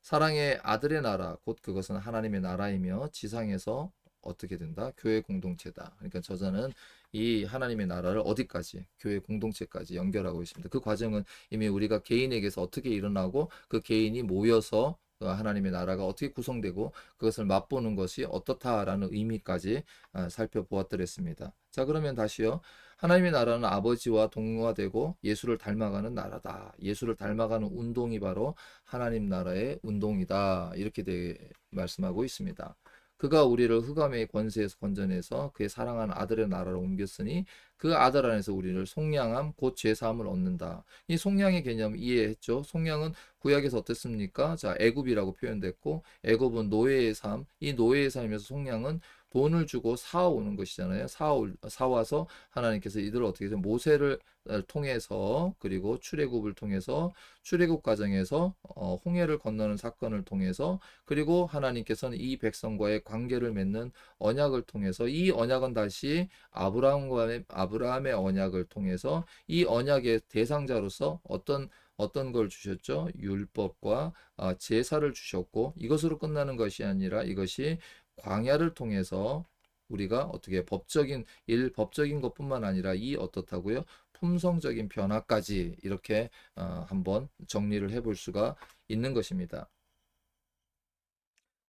사랑의 아들의 나라, 곧 그것은 하나님의 나라이며 지상에서 어떻게 된다? 교회 공동체다. 그러니까 저자는 이 하나님의 나라를 어디까지? 교회 공동체까지 연결하고 있습니다. 그 과정은 이미 우리가 개인에게서 어떻게 일어나고 그 개인이 모여서 하나님의 나라가 어떻게 구성되고 그것을 맛보는 것이 어떻다라는 의미까지 살펴보았더랬습니다. 자, 그러면 다시요. 하나님의 나라는 아버지와 동화되고 예수를 닮아가는 나라다. 예수를 닮아가는 운동이 바로 하나님 나라의 운동이다. 이렇게 말씀하고 있습니다. 그가 우리를 흑암의 권세에서 건져내서 그의 사랑하는 아들의 나라로 옮겼으니 그 아들 안에서 우리를 속량함 곧 죄사함을 얻는다. 이 속량의 개념 이해했죠? 속량은 구약에서 어땠습니까? 자, 애굽이라고 표현됐고 애굽은 노예의 삶. 이 노예의 삶에서 속량은 돈을 주고 사오는 것이잖아요. 사와서 하나님께서 이들을 어떻게 해서 모세를 통해서 그리고 출애굽을 통해서 출애굽 과정에서 홍해를 건너는 사건을 통해서 그리고 하나님께서는 이 백성과의 관계를 맺는 언약을 통해서 이 언약은 다시 아브라함의 언약을 통해서 이 언약의 대상자로서 어떤 걸 주셨죠? 율법과 제사를 주셨고 이것으로 끝나는 것이 아니라 이것이 광야를 통해서 우리가 어떻게 법적인 것뿐만 아니라 이 어떻다고요? 품성적인 변화까지 이렇게 한번 정리를 해볼 수가 있는 것입니다.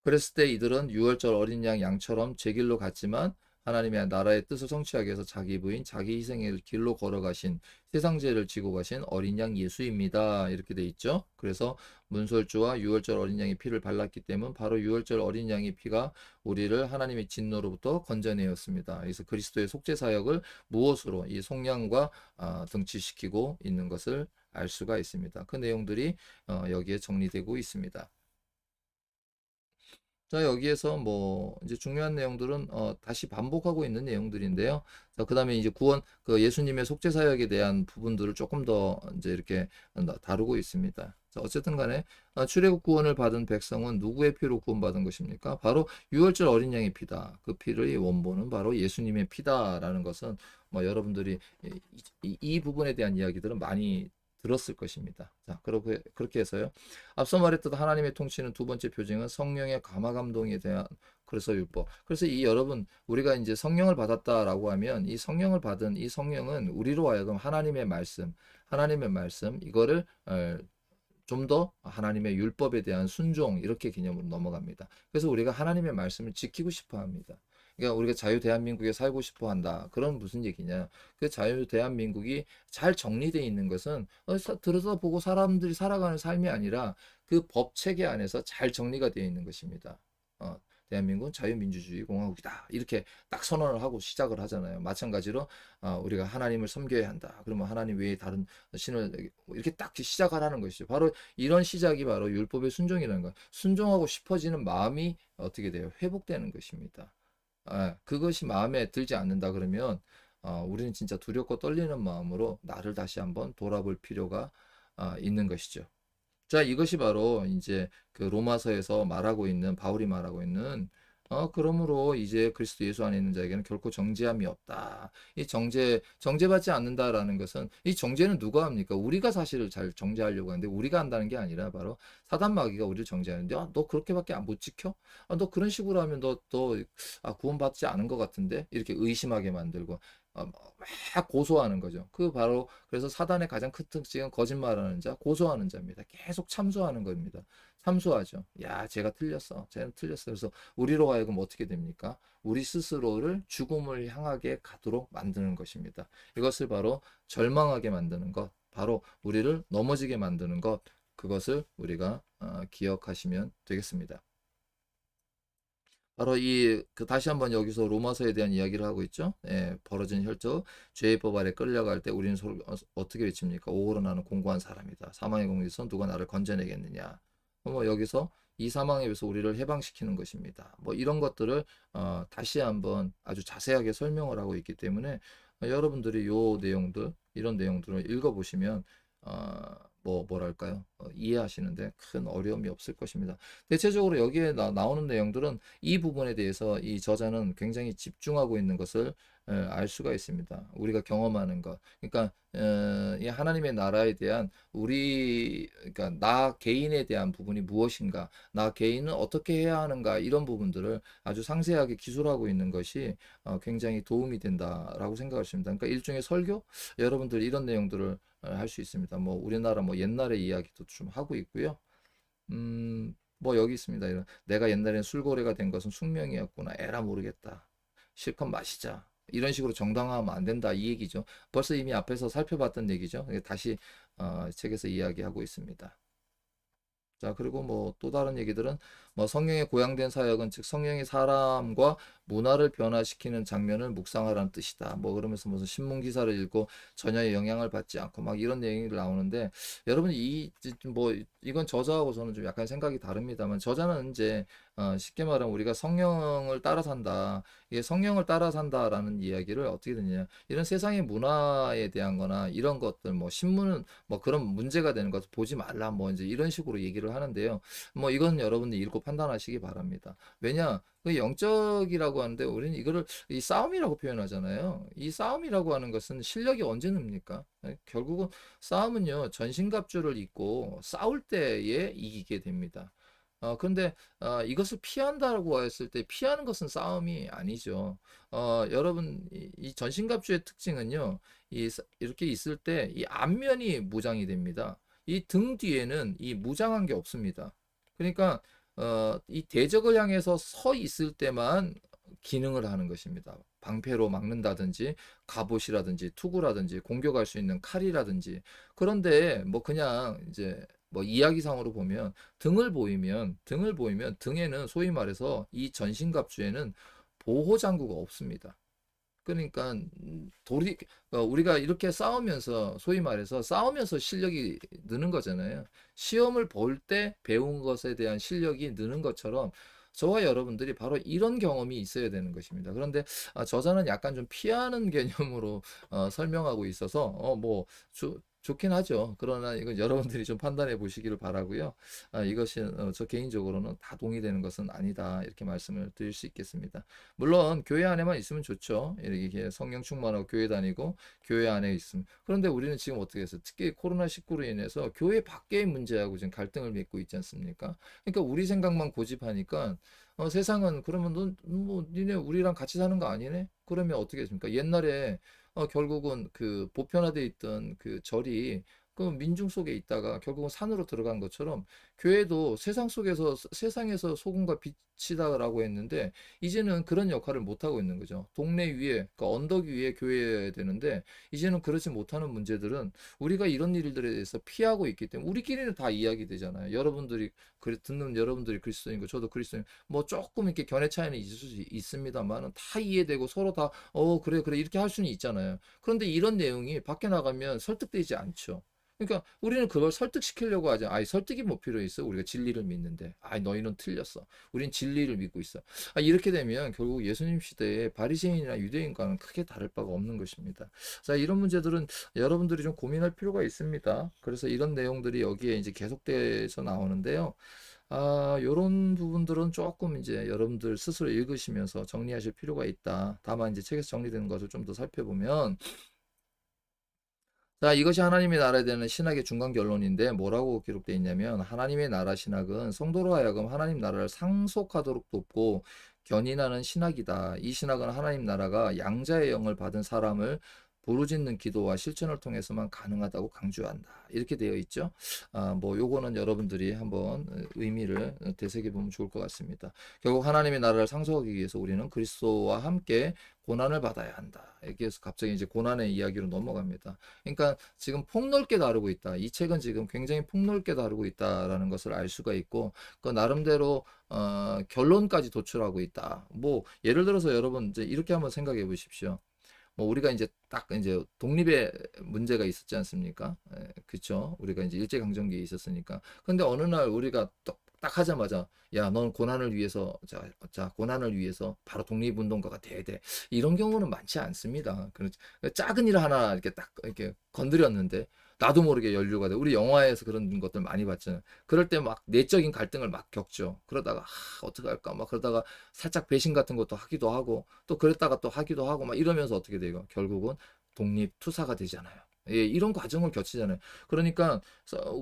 그랬을 때 이들은 유월절 어린 양처럼 제 길로 갔지만 하나님의 나라의 뜻을 성취하기 위해서 자기 부인, 자기 희생의 길로 걸어가신 세상 죄를 지고 가신 어린 양 예수입니다. 이렇게 돼 있죠. 그래서 문설주와 유월절 어린 양의 피를 발랐기 때문에 바로 유월절 어린 양의 피가 우리를 하나님의 진노로부터 건져내었습니다. 그래서 그리스도의 속죄 사역을 무엇으로 이 속량과 등치시키고 있는 것을 알 수가 있습니다. 그 내용들이 여기에 정리되고 있습니다. 자, 여기에서 뭐 이제 중요한 내용들은 다시 반복하고 있는 내용들인데요. 자, 그다음에 이제 그 예수님의 속죄 사역에 대한 부분들을 조금 더 이제 이렇게 다루고 있습니다. 자, 어쨌든 간에 출애굽 구원을 받은 백성은 누구의 피로 구원받은 것입니까? 바로 유월절 어린 양의 피다. 그 피의 원본은 바로 예수님의 피다라는 것은 뭐 여러분들이 이 부분에 대한 이야기들은 많이 들었을 것입니다. 자, 그렇게 해서요. 앞서 말했던 하나님의 통치는 두 번째 표징은 성령의 감화 감동에 대한 그래서 율법. 그래서 이 여러분 우리가 이제 성령을 받았다라고 하면 이 성령을 받은 이 성령은 우리로 하여금 하나님의 말씀 이거를 좀 더 하나님의 율법에 대한 순종 이렇게 개념으로 넘어갑니다. 그래서 우리가 하나님의 말씀을 지키고 싶어 합니다. 그러니까 우리가 자유 대한민국에 살고 싶어 한다. 그런 무슨 얘기냐? 그 자유 대한민국이 잘 정리되어 있는 것은 들여다보고 사람들이 살아가는 삶이 아니라 그 법 체계 안에서 잘 정리가 되어 있는 것입니다. 대한민국은 자유민주주의 공화국이다. 이렇게 딱 선언을 하고 시작을 하잖아요. 마찬가지로 우리가 하나님을 섬겨야 한다. 그러면 하나님 외에 다른 신을 이렇게 딱 시작을 하는 것이죠. 바로 이런 시작이 바로 율법의 순종이라는 거. 순종하고 싶어지는 마음이 어떻게 돼요? 회복되는 것입니다. 그것이 마음에 들지 않는다 그러면 우리는 진짜 두렵고 떨리는 마음으로 나를 다시 한번 돌아볼 필요가 있는 것이죠. 자, 이것이 바로 이제 그 로마서에서 말하고 있는 바울이 말하고 있는 그러므로 이제 그리스도 예수 안에 있는 자에게는 결코 정죄함이 없다. 이 정죄받지 않는다라는 것은 이 정죄는 누가 합니까? 우리가 사실을 잘 정죄하려고 하는데 우리가 한다는 게 아니라 바로 사단 마귀가 우리를 정죄하는데 너 그렇게밖에 못 지켜? 너 그런 식으로 하면 너 구원받지 않은 것 같은데 이렇게 의심하게 만들고 막 고소하는 거죠. 그래서 사단의 가장 큰 특징은 거짓말하는 자, 고소하는 자입니다. 계속 참소하는 겁니다. 참소하죠. 야, 제가 틀렸어. 쟤는 틀렸어. 그래서 우리로 하여금 어떻게 됩니까? 우리 스스로를 죽음을 향하게 가도록 만드는 것입니다. 이것을 바로 절망하게 만드는 것, 바로 우리를 넘어지게 만드는 것, 그것을 우리가 기억하시면 되겠습니다. 바로 다시 한번 여기서 로마서에 대한 이야기를 하고 있죠. 예, 벌어진 혈적, 죄의 법 아래 끌려갈 때 우리는 어떻게 외칩니까? 오호로 나는 공고한 사람이다. 사망의 공에서 누가 나를 건져내겠느냐. 뭐 여기서 이 사망에서 우리를 해방시키는 것입니다. 뭐 이런 것들을 다시 한번 아주 자세하게 설명을 하고 있기 때문에 여러분들이 이런 내용들을 읽어보시면 뭐랄까요? 이해하시는데 큰 어려움이 없을 것입니다. 대체적으로 여기에 나오는 내용들은 이 부분에 대해서 이 저자는 굉장히 집중하고 있는 것을 알 수가 있습니다. 우리가 경험하는 것. 그러니까 이 하나님의 나라에 대한 그러니까 나 개인에 대한 부분이 무엇인가, 나 개인은 어떻게 해야 하는가 이런 부분들을 아주 상세하게 기술하고 있는 것이 굉장히 도움이 된다라고 생각을 했습니다. 그러니까 일종의 설교, 여러분들 이런 내용들을 할 수 있습니다. 뭐 우리나라 뭐 옛날의 이야기도 좀 하고 있고요. 뭐 여기 있습니다. 이런 내가 옛날엔 술고래가 된 것은 숙명이었구나. 에라 모르겠다. 실컷 마시자. 이런 식으로 정당화하면 안 된다. 이 얘기죠. 벌써 이미 앞에서 살펴봤던 얘기죠. 다시 책에서 이야기하고 있습니다. 자, 그리고 뭐 또 다른 얘기들은 뭐 성령의 고양된 사역은 즉 성령이 사람과 문화를 변화시키는 장면을 묵상하라는 뜻이다. 뭐 그러면서 무슨 신문 기사를 읽고 전혀 영향을 받지 않고 막 이런 내용이 나오는데 여러분 뭐 이건 저자하고 저는 좀 약간 생각이 다릅니다만 저자는 이제 쉽게 말하면 우리가 성령을 따라 산다. 이게 성령을 따라 산다라는 이야기를 어떻게 듣냐. 이런 세상의 문화에 대한 거나 이런 것들 뭐 신문은 뭐 그런 문제가 되는 것을 보지 말라 뭐 이제 이런 식으로 얘기를 하는데요. 뭐 이건 여러분들이 읽고 판단하시기 바랍니다. 왜냐? 그 영적이라고 하는데 우리는 이거를 이 싸움이라고 표현하잖아요. 이 싸움이라고 하는 것은 실력이 언제 늡니까? 결국은 싸움은요, 전신갑주를 입고 싸울 때에 이기게 됩니다. 근데, 이것을 피한다고 했을 때, 피하는 것은 싸움이 아니죠. 여러분, 이 전신갑주의 특징은요, 이렇게 있을 때, 이 앞면이 무장이 됩니다. 이 등 뒤에는 이 무장한 게 없습니다. 그러니까, 이 대적을 향해서 서 있을 때만 기능을 하는 것입니다. 방패로 막는다든지, 갑옷이라든지, 투구라든지, 공격할 수 있는 칼이라든지. 그런데, 뭐, 그냥, 이제, 뭐, 이야기상으로 보면, 등을 보이면 등에는 소위 말해서 이 전신갑주에는 보호 장구가 없습니다. 그러니까 우리가 이렇게 싸우면서 소위 말해서 싸우면서 실력이 느는 거잖아요. 시험을 볼 때 배운 것에 대한 실력이 느는 것처럼 저와 여러분들이 바로 이런 경험이 있어야 되는 것입니다. 그런데 저자는 약간 좀 피하는 개념으로 설명하고 있어서 뭐 좋긴 하죠. 그러나 이건 여러분들이 좀 판단해 보시기를 바라고요. 이것이 저 개인적으로는 다 동의되는 것은 아니다. 이렇게 말씀을 드릴 수 있겠습니다. 물론 교회 안에만 있으면 좋죠. 이렇게 성령 충만하고 교회 다니고 교회 안에 있으면. 그런데 우리는 지금 어떻게 해서 특히 코로나19로 인해서 교회 밖의 문제하고 지금 갈등을 맺고 있지 않습니까? 그러니까 우리 생각만 고집하니까 세상은 그러면 뭐 니네 우리랑 같이 사는 거 아니네? 그러면 어떻게 했습니까? 옛날에 결국은 그 보편화돼 있던 그 절이 그 민중 속에 있다가 결국은 산으로 들어간 것처럼 교회도 세상에서 소금과 빛이다라고 했는데 이제는 그런 역할을 못 하고 있는 거죠. 동네 위에, 그러니까 언덕 위에 교회여야 되는데 이제는 그렇지 못하는 문제들은 우리가 이런 일들에 대해서 피하고 있기 때문에 우리끼리는 다 이야기되잖아요. 듣는 여러분들이 그리스도인고 저도 그리스도인. 뭐 조금 이렇게 견해 차이는 있을 수 있습니다만은 다 이해되고 서로 다 그래 그래 이렇게 할 수는 있잖아요. 그런데 이런 내용이 밖에 나가면 설득되지 않죠. 그러니까 우리는 그걸 설득시키려고 하죠. 아이, 설득이 뭐 필요 있어? 우리가 진리를 믿는데. 아이, 너희는 틀렸어. 우린 진리를 믿고 있어. 이렇게 되면 결국 예수님 시대에 바리새인이나 유대인과는 크게 다를 바가 없는 것입니다. 자, 이런 문제들은 여러분들이 좀 고민할 필요가 있습니다. 그래서 이런 내용들이 여기에 이제 계속돼서 나오는데요. 요런 부분들은 조금 이제 여러분들 스스로 읽으시면서 정리하실 필요가 있다. 다만 이제 책에서 정리되는 것을 좀 더 살펴보면 자, 이것이 하나님의 나라에 대한 신학의 중간 결론인데 뭐라고 기록되어 있냐면 하나님의 나라 신학은 성도로 하여금 하나님 나라를 상속하도록 돕고 견인하는 신학이다. 이 신학은 하나님 나라가 양자의 영을 받은 사람을 부르짖는 기도와 실천을 통해서만 가능하다고 강조한다. 이렇게 되어 있죠. 뭐 요거는 여러분들이 한번 의미를 되새겨 보면 좋을 것 같습니다. 결국 하나님의 나라를 상속하기 위해서 우리는 그리스도와 함께 고난을 받아야 한다. 여기에서 갑자기 이제 고난의 이야기로 넘어갑니다. 그러니까 지금 폭넓게 다루고 있다. 이 책은 지금 굉장히 폭넓게 다루고 있다라는 것을 알 수가 있고, 그 나름대로 결론까지 도출하고 있다. 뭐 예를 들어서 여러분 이제 이렇게 한번 생각해 보십시오. 뭐 우리가 이제 딱 이제 독립의 문제가 있었지 않습니까? 그쵸? 우리가 이제 일제강점기에 있었으니까. 근데 어느 날 우리가 딱 하자마자 야, 넌 고난을 위해서 자, 고난을 위해서 바로 독립운동가가 돼야 돼. 이런 경우는 많지 않습니다. 작은 일 하나 이렇게 딱 이렇게 건드렸는데 나도 모르게 연류가 돼. 우리 영화에서 그런 것들 많이 봤잖아요. 그럴 때 막 내적인 갈등을 막 겪죠. 그러다가 어떻게 할까 막 그러다가 살짝 배신 같은 것도 하기도 하고 또 그랬다가 또 하기도 하고 막 이러면서 어떻게 돼요? 결국은 독립투사가 되잖아요. 예, 이런 과정을 거치잖아요. 그러니까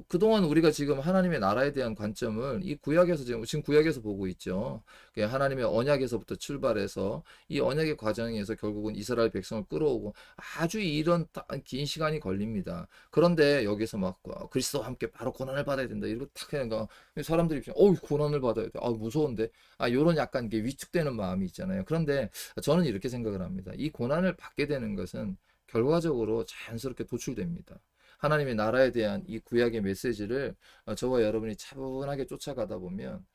그동안 우리가 지금 하나님의 나라에 대한 관점을 이 구약에서 지금 구약에서 보고 있죠. 하나님의 언약에서부터 출발해서 이 언약의 과정에서 결국은 이스라엘 백성을 끌어오고 아주 이런 긴 시간이 걸립니다. 그런데 여기서 막 그리스도와 함께 바로 고난을 받아야 된다. 이러고 탁 하니까 사람들이 고난을 받아야 돼. 무서운데. 요런 약간 게 위축되는 마음이 있잖아요. 그런데 저는 이렇게 생각을 합니다. 이 고난을 받게 되는 것은 결과적으로 자연스럽게 도출됩니다. 하나님의 나라에 대한 이 구약의 메시지를 저와 여러분이 차분하게 쫓아가다 보면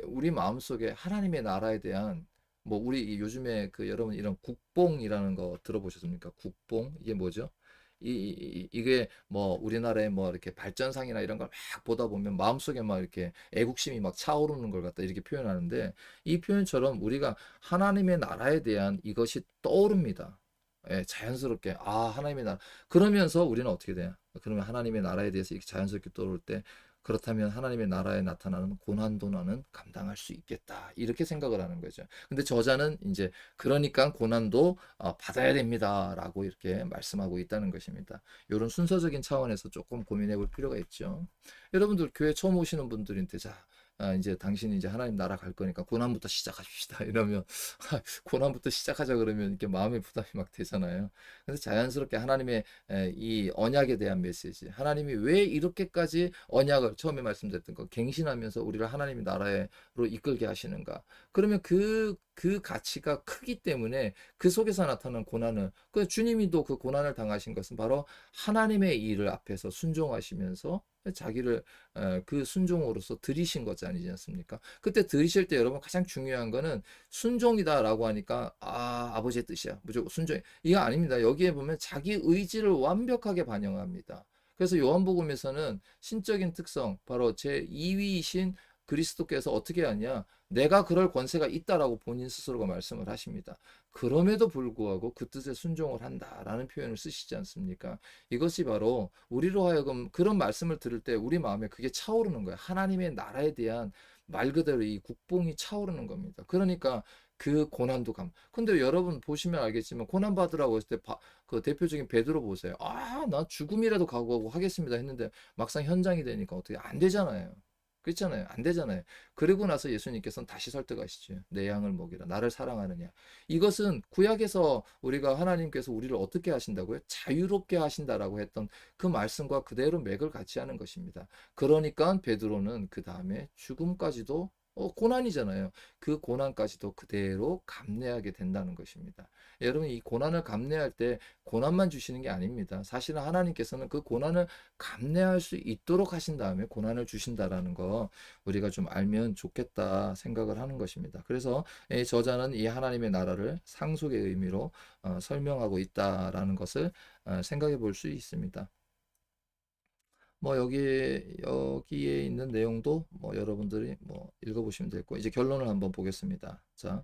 우리 마음속에 하나님의 나라에 대한 뭐 우리 요즘에 여러분 이런 국뽕이라는 거 들어보셨습니까? 국뽕 이게 뭐죠? 이게 뭐 우리나라의 뭐 이렇게 발전상이나 이런 걸 막 보다 보면 마음속에 막 이렇게 애국심이 막 차오르는 걸 갖다 이렇게 표현하는데 이 표현처럼 우리가 하나님의 나라에 대한 이것이 떠오릅니다. 예, 자연스럽게 하나님의 나라 그러면서 우리는 어떻게 돼요? 그러면 하나님의 나라에 대해서 이렇게 자연스럽게 떠오를 때 그렇다면 하나님의 나라에 나타나는 고난도 나는 감당할 수 있겠다. 이렇게 생각을 하는 거죠. 근데 저자는 이제 그러니까 고난도 받아야 됩니다라고 이렇게 말씀하고 있다는 것입니다. 이런 순서적인 차원에서 조금 고민해 볼 필요가 있죠. 여러분들 교회 처음 오시는 분들인데 이제 당신이 이제 하나님 나라 갈 거니까 고난부터 시작하십시다. 이러면 고난부터 시작하자 그러면 이렇게 마음의 부담이 막 되잖아요. 그래서 자연스럽게 하나님의 이 언약에 대한 메시지, 하나님이 왜 이렇게까지 언약을 처음에 말씀드렸던 거 갱신하면서 우리를 하나님의 나라로 이끌게 하시는가? 그러면 그 가치가 크기 때문에 그 속에서 나타나는 고난을, 그 주님이 또 그 고난을 당하신 것은 바로 하나님의 일을 앞에서 순종하시면서 자기를 그 순종으로서 드리신 것 아니지 않습니까? 그때 드리실 때 여러분 가장 중요한 거는 순종이다라고 하니까 아버지의 뜻이야 무조건 순종 이거 아닙니다. 여기에 보면 자기 의지를 완벽하게 반영합니다. 그래서 요한복음에서는 신적인 특성 바로 제 2위이신 그리스도께서 어떻게 하냐 내가 그럴 권세가 있다라고 본인 스스로가 말씀을 하십니다. 그럼에도 불구하고 그 뜻에 순종을 한다라는 표현을 쓰시지 않습니까? 이것이 바로 우리로 하여금 그런 말씀을 들을 때 우리 마음에 그게 차오르는 거예요. 하나님의 나라에 대한 말 그대로 이 국뽕이 차오르는 겁니다. 그러니까 그 고난도 근데 여러분 보시면 알겠지만 고난 받으라고 했을 때 그 대표적인 베드로 보세요. 나 죽음이라도 각오하고 하겠습니다 했는데 막상 현장이 되니까 어떻게 안 되잖아요. 그렇잖아요. 안 되잖아요. 그리고 나서 예수님께서는 다시 설득하시죠. 내 양을 먹이라. 나를 사랑하느냐. 이것은 구약에서 우리가 하나님께서 우리를 어떻게 하신다고요? 자유롭게 하신다라고 했던 그 말씀과 그대로 맥을 같이 하는 것입니다. 그러니까 베드로는 그 다음에 죽음까지도 고난이잖아요. 그 고난까지도 그대로 감내하게 된다는 것입니다. 여러분, 이 고난을 감내할 때 고난만 주시는 게 아닙니다. 사실은 하나님께서는 그 고난을 감내할 수 있도록 하신 다음에 고난을 주신다라는 거 우리가 좀 알면 좋겠다 생각을 하는 것입니다. 그래서 이 저자는 이 하나님의 나라를 상속의 의미로 설명하고 있다라는 것을 생각해 볼 수 있습니다. 뭐 여기에 있는 내용도 뭐 여러분들이 뭐 읽어보시면 되고 이제 결론을 한번 보겠습니다. 자,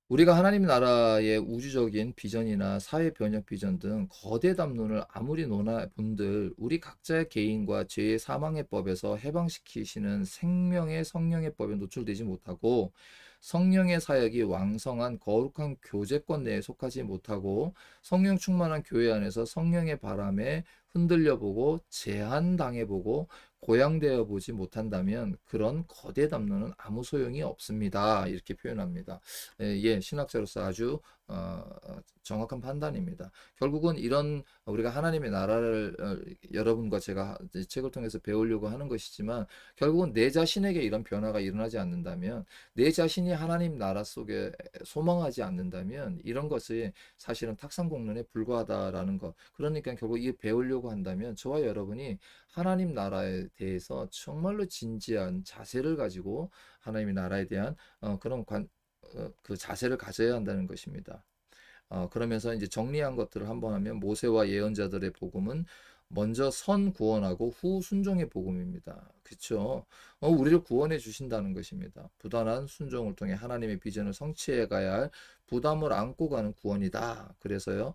우리가 하나님 나라의 우주적인 비전이나 사회 변혁 비전 등 거대 담론을 아무리 논하 본들 우리 각자의 개인과 죄의 사망의 법에서 해방시키시는 생명의 성령의 법에 노출되지 못하고 성령의 사역이 왕성한 거룩한 교제권 내에 속하지 못하고 성령 충만한 교회 안에서 성령의 바람에 흔들려 보고 제한당해 보고 고양되어 보지 못한다면 그런 거대 담론은 아무 소용이 없습니다. 이렇게 표현합니다. 예, 신학자로서 아주 정확한 판단입니다. 결국은 이런 우리가 하나님의 나라를 여러분과 제가 책을 통해서 배우려고 하는 것이지만 결국은 내 자신에게 이런 변화가 일어나지 않는다면 내 자신이 하나님 나라 속에 소망하지 않는다면 이런 것이 사실은 탁상공론에 불과하다라는 것. 그러니까 결국 이 배우려고 한다면 저와 여러분이 하나님 나라에 대해서 정말로 진지한 자세를 가지고 하나님의 나라에 대한 그런 그 자세를 가져야 한다는 것입니다. 그러면서 이제 정리한 것들을 한번 하면 모세와 예언자들의 복음은 먼저 선 구원하고 후 순종의 복음입니다. 그쵸? 우리를 구원해 주신다는 것입니다. 부단한 순종을 통해 하나님의 비전을 성취해 가야 할 부담을 안고 가는 구원이다. 그래서요,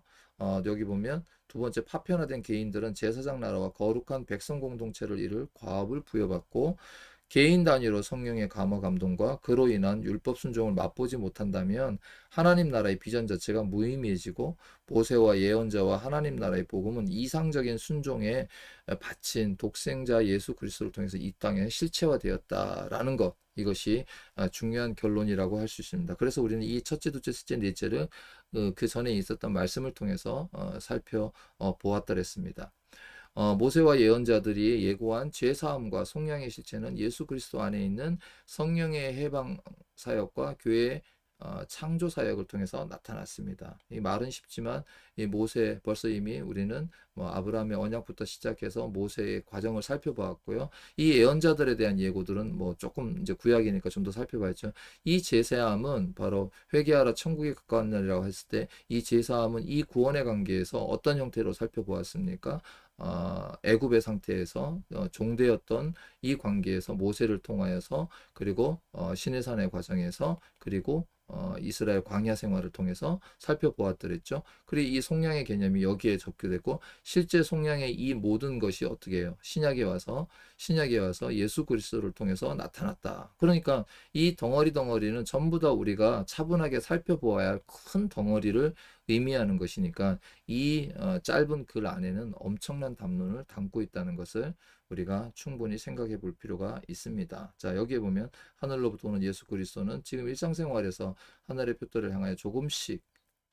여기 보면 두 번째 파편화된 개인들은 제사장 나라와 거룩한 백성 공동체를 이룰 과업을 부여받고 개인 단위로 성령의 감화 감동과 그로 인한 율법 순종을 맛보지 못한다면 하나님 나라의 비전 자체가 무의미해지고 모세와 예언자와 하나님 나라의 복음은 이상적인 순종에 바친 독생자 예수 그리스도를 통해서 이 땅에 실체화되었다라는 것. 이것이 중요한 결론이라고 할 수 있습니다. 그래서 우리는 이 첫째, 둘째, 셋째, 넷째를 그 전에 있었던 말씀을 통해서 살펴보았다 그랬습니다. 모세와 예언자들이 예고한 죄사함과 속량의 실체는 예수 그리스도 안에 있는 성령의 해방 사역과 교회의 창조 사역을 통해서 나타났습니다. 이 말은 쉽지만 이 모세 벌써 이미 우리는 뭐 아브라함의 언약부터 시작해서 모세의 과정을 살펴보았고요. 이 예언자들에 대한 예고들은 뭐 조금 이제 구약이니까 좀 더 살펴봐야죠. 이 제사함은 바로 회개하라 천국에 가까운 날이라고 했을 때 이 제사함은 이 구원의 관계에서 어떤 형태로 살펴보았습니까? 애굽의 상태에서 종되었던 이 관계에서 모세를 통하여서 그리고 시내산의 과정에서 그리고 이스라엘 광야 생활을 통해서 살펴보았더랬죠. 그리고 이 속량의 개념이 여기에 접교됐고 실제 속량의 이 모든 것이 어떻게 해요? 신약에 와서 예수 그리스도를 통해서 나타났다. 그러니까 이 덩어리는 전부 다 우리가 차분하게 살펴보아야 할 큰 덩어리를 의미하는 것이니까 이 짧은 글 안에는 엄청난 담론을 담고 있다는 것을 우리가 충분히 생각해 볼 필요가 있습니다. 자, 여기에 보면 하늘로부터 오는 예수 그리스도는 지금 일상생활에서 하늘의 표대를 향하여 조금씩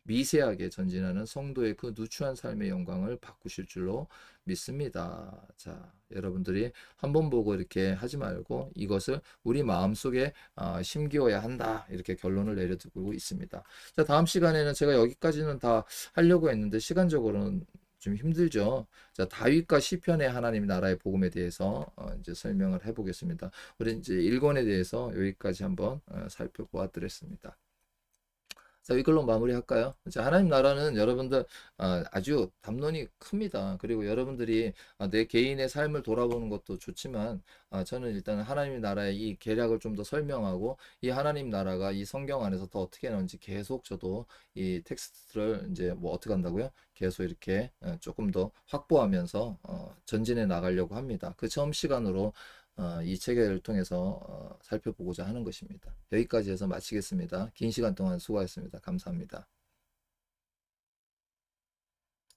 미세하게 전진하는 성도의 그 누추한 삶의 영광을 바꾸실 줄로 믿습니다. 자, 여러분들이 한 번 보고 이렇게 하지 말고 이것을 우리 마음속에 심기어야 한다. 이렇게 결론을 내려두고 있습니다. 자, 다음 시간에는 제가 여기까지는 다 하려고 했는데 시간적으로는 좀 힘들죠. 자, 다윗과 시편의 하나님 나라의 복음에 대해서 이제 설명을 해보겠습니다. 우리 이제 1권에 대해서 여기까지 한번 살펴보았더랬습니다. 자, 이걸로 마무리할까요? 자, 하나님 나라는 여러분들 아주 담론이 큽니다. 그리고 여러분들이 내 개인의 삶을 돌아보는 것도 좋지만 저는 일단 하나님 나라의 이 계략을 좀 더 설명하고 이 하나님 나라가 이 성경 안에서 더 어떻게 나오는지 계속 저도 이 텍스트를 이제 뭐 어떻게 한다고요? 계속 이렇게 조금 더 확보하면서 전진해 나가려고 합니다. 그 처음 시간으로 이 체계를 통해서 살펴보고자 하는 것입니다. 여기까지 해서 마치겠습니다. 긴 시간 동안 수고하셨습니다. 감사합니다.